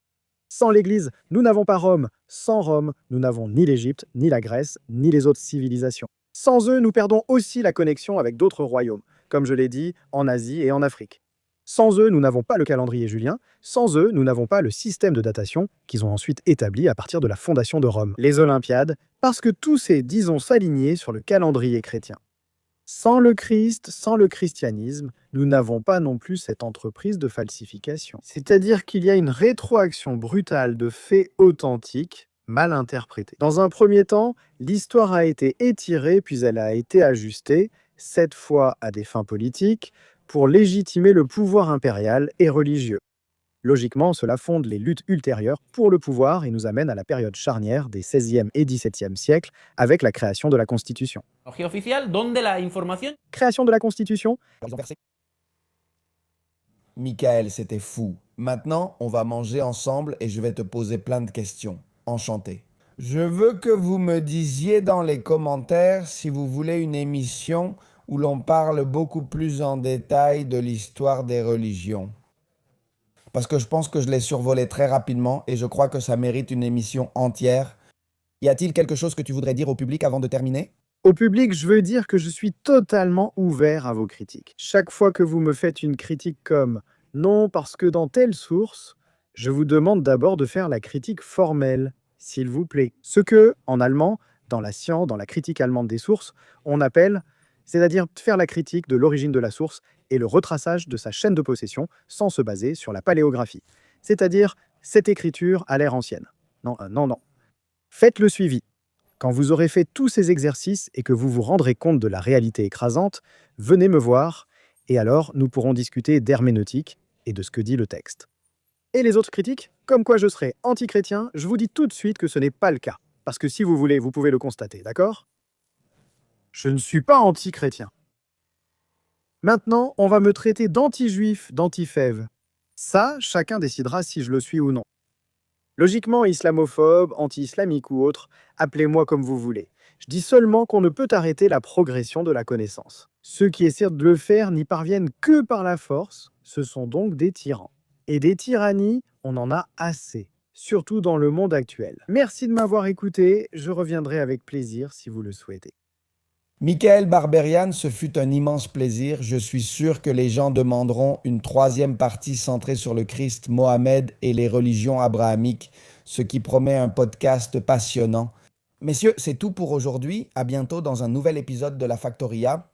Sans l'Église, nous n'avons pas Rome. Sans Rome, nous n'avons ni l'Égypte, ni la Grèce, ni les autres civilisations. Sans eux, nous perdons aussi la connexion avec d'autres royaumes, comme je l'ai dit, en Asie et en Afrique. Sans eux, nous n'avons pas le calendrier julien. Sans eux, nous n'avons pas le système de datation qu'ils ont ensuite établi à partir de la fondation de Rome, les Olympiades, parce que tout s'est, disons, s'aligné sur le calendrier chrétien. Sans le Christ, sans le christianisme, nous n'avons pas non plus cette entreprise de falsification. C'est-à-dire qu'il y a une rétroaction brutale de faits authentiques, mal interprétés. Dans un premier temps, l'histoire a été étirée puis elle a été ajustée, cette fois à des fins politiques, pour légitimer le pouvoir impérial et religieux. Logiquement, cela fonde les luttes ultérieures pour le pouvoir et nous amène à la période charnière des XVIe et XVIIe siècles avec la création de la Constitution. oficial donde la información Création de la Constitution, Michael, c'était fou. Maintenant, on va manger ensemble et je vais te poser plein de questions. Enchanté. Je veux que vous me disiez dans les commentaires si vous voulez une émission où l'on parle beaucoup plus en détail de l'histoire des religions. Parce que je pense que je l'ai survolé très rapidement et je crois que ça mérite une émission entière. Y a-t-il quelque chose que tu voudrais dire au public avant de terminer? Au public, je veux dire que je suis totalement ouvert à vos critiques. Chaque fois que vous me faites une critique comme « non, parce que dans telle source », je vous demande d'abord de faire la critique formelle, s'il vous plaît. Ce que, en allemand, dans la critique allemande des sources, on appelle, c'est-à-dire faire la critique de l'origine de la source et le retraçage de sa chaîne de possession sans se baser sur la paléographie. C'est-à-dire, cette écriture a l'air ancienne. Non, non. Faites le suivi. Quand vous aurez fait tous ces exercices et que vous vous rendrez compte de la réalité écrasante, venez me voir et alors nous pourrons discuter d'herméneutique et de ce que dit le texte. Et les autres critiques, comme quoi je serais anti-chrétien, je vous dis tout de suite que ce n'est pas le cas. Parce que si vous voulez, vous pouvez le constater, d'accord? Je ne suis pas anti-chrétien. Maintenant, on va me traiter d'anti-juif, d'anti-fève. Ça, chacun décidera si je le suis ou non. Logiquement islamophobe, anti-islamique ou autre, appelez-moi comme vous voulez. Je dis seulement qu'on ne peut arrêter la progression de la connaissance. Ceux qui essaient de le faire n'y parviennent que par la force, ce sont donc des tyrans. Et des tyrannies, on en a assez, surtout dans le monde actuel. Merci de m'avoir écouté, je reviendrai avec plaisir si vous le souhaitez. Michael Barberian, ce fut un immense plaisir. Je suis sûr que les gens demanderont une troisième partie centrée sur le Christ, Mohamed et les religions abrahamiques, ce qui promet un podcast passionnant. Messieurs, c'est tout pour aujourd'hui. À bientôt dans un nouvel épisode de La Factoria.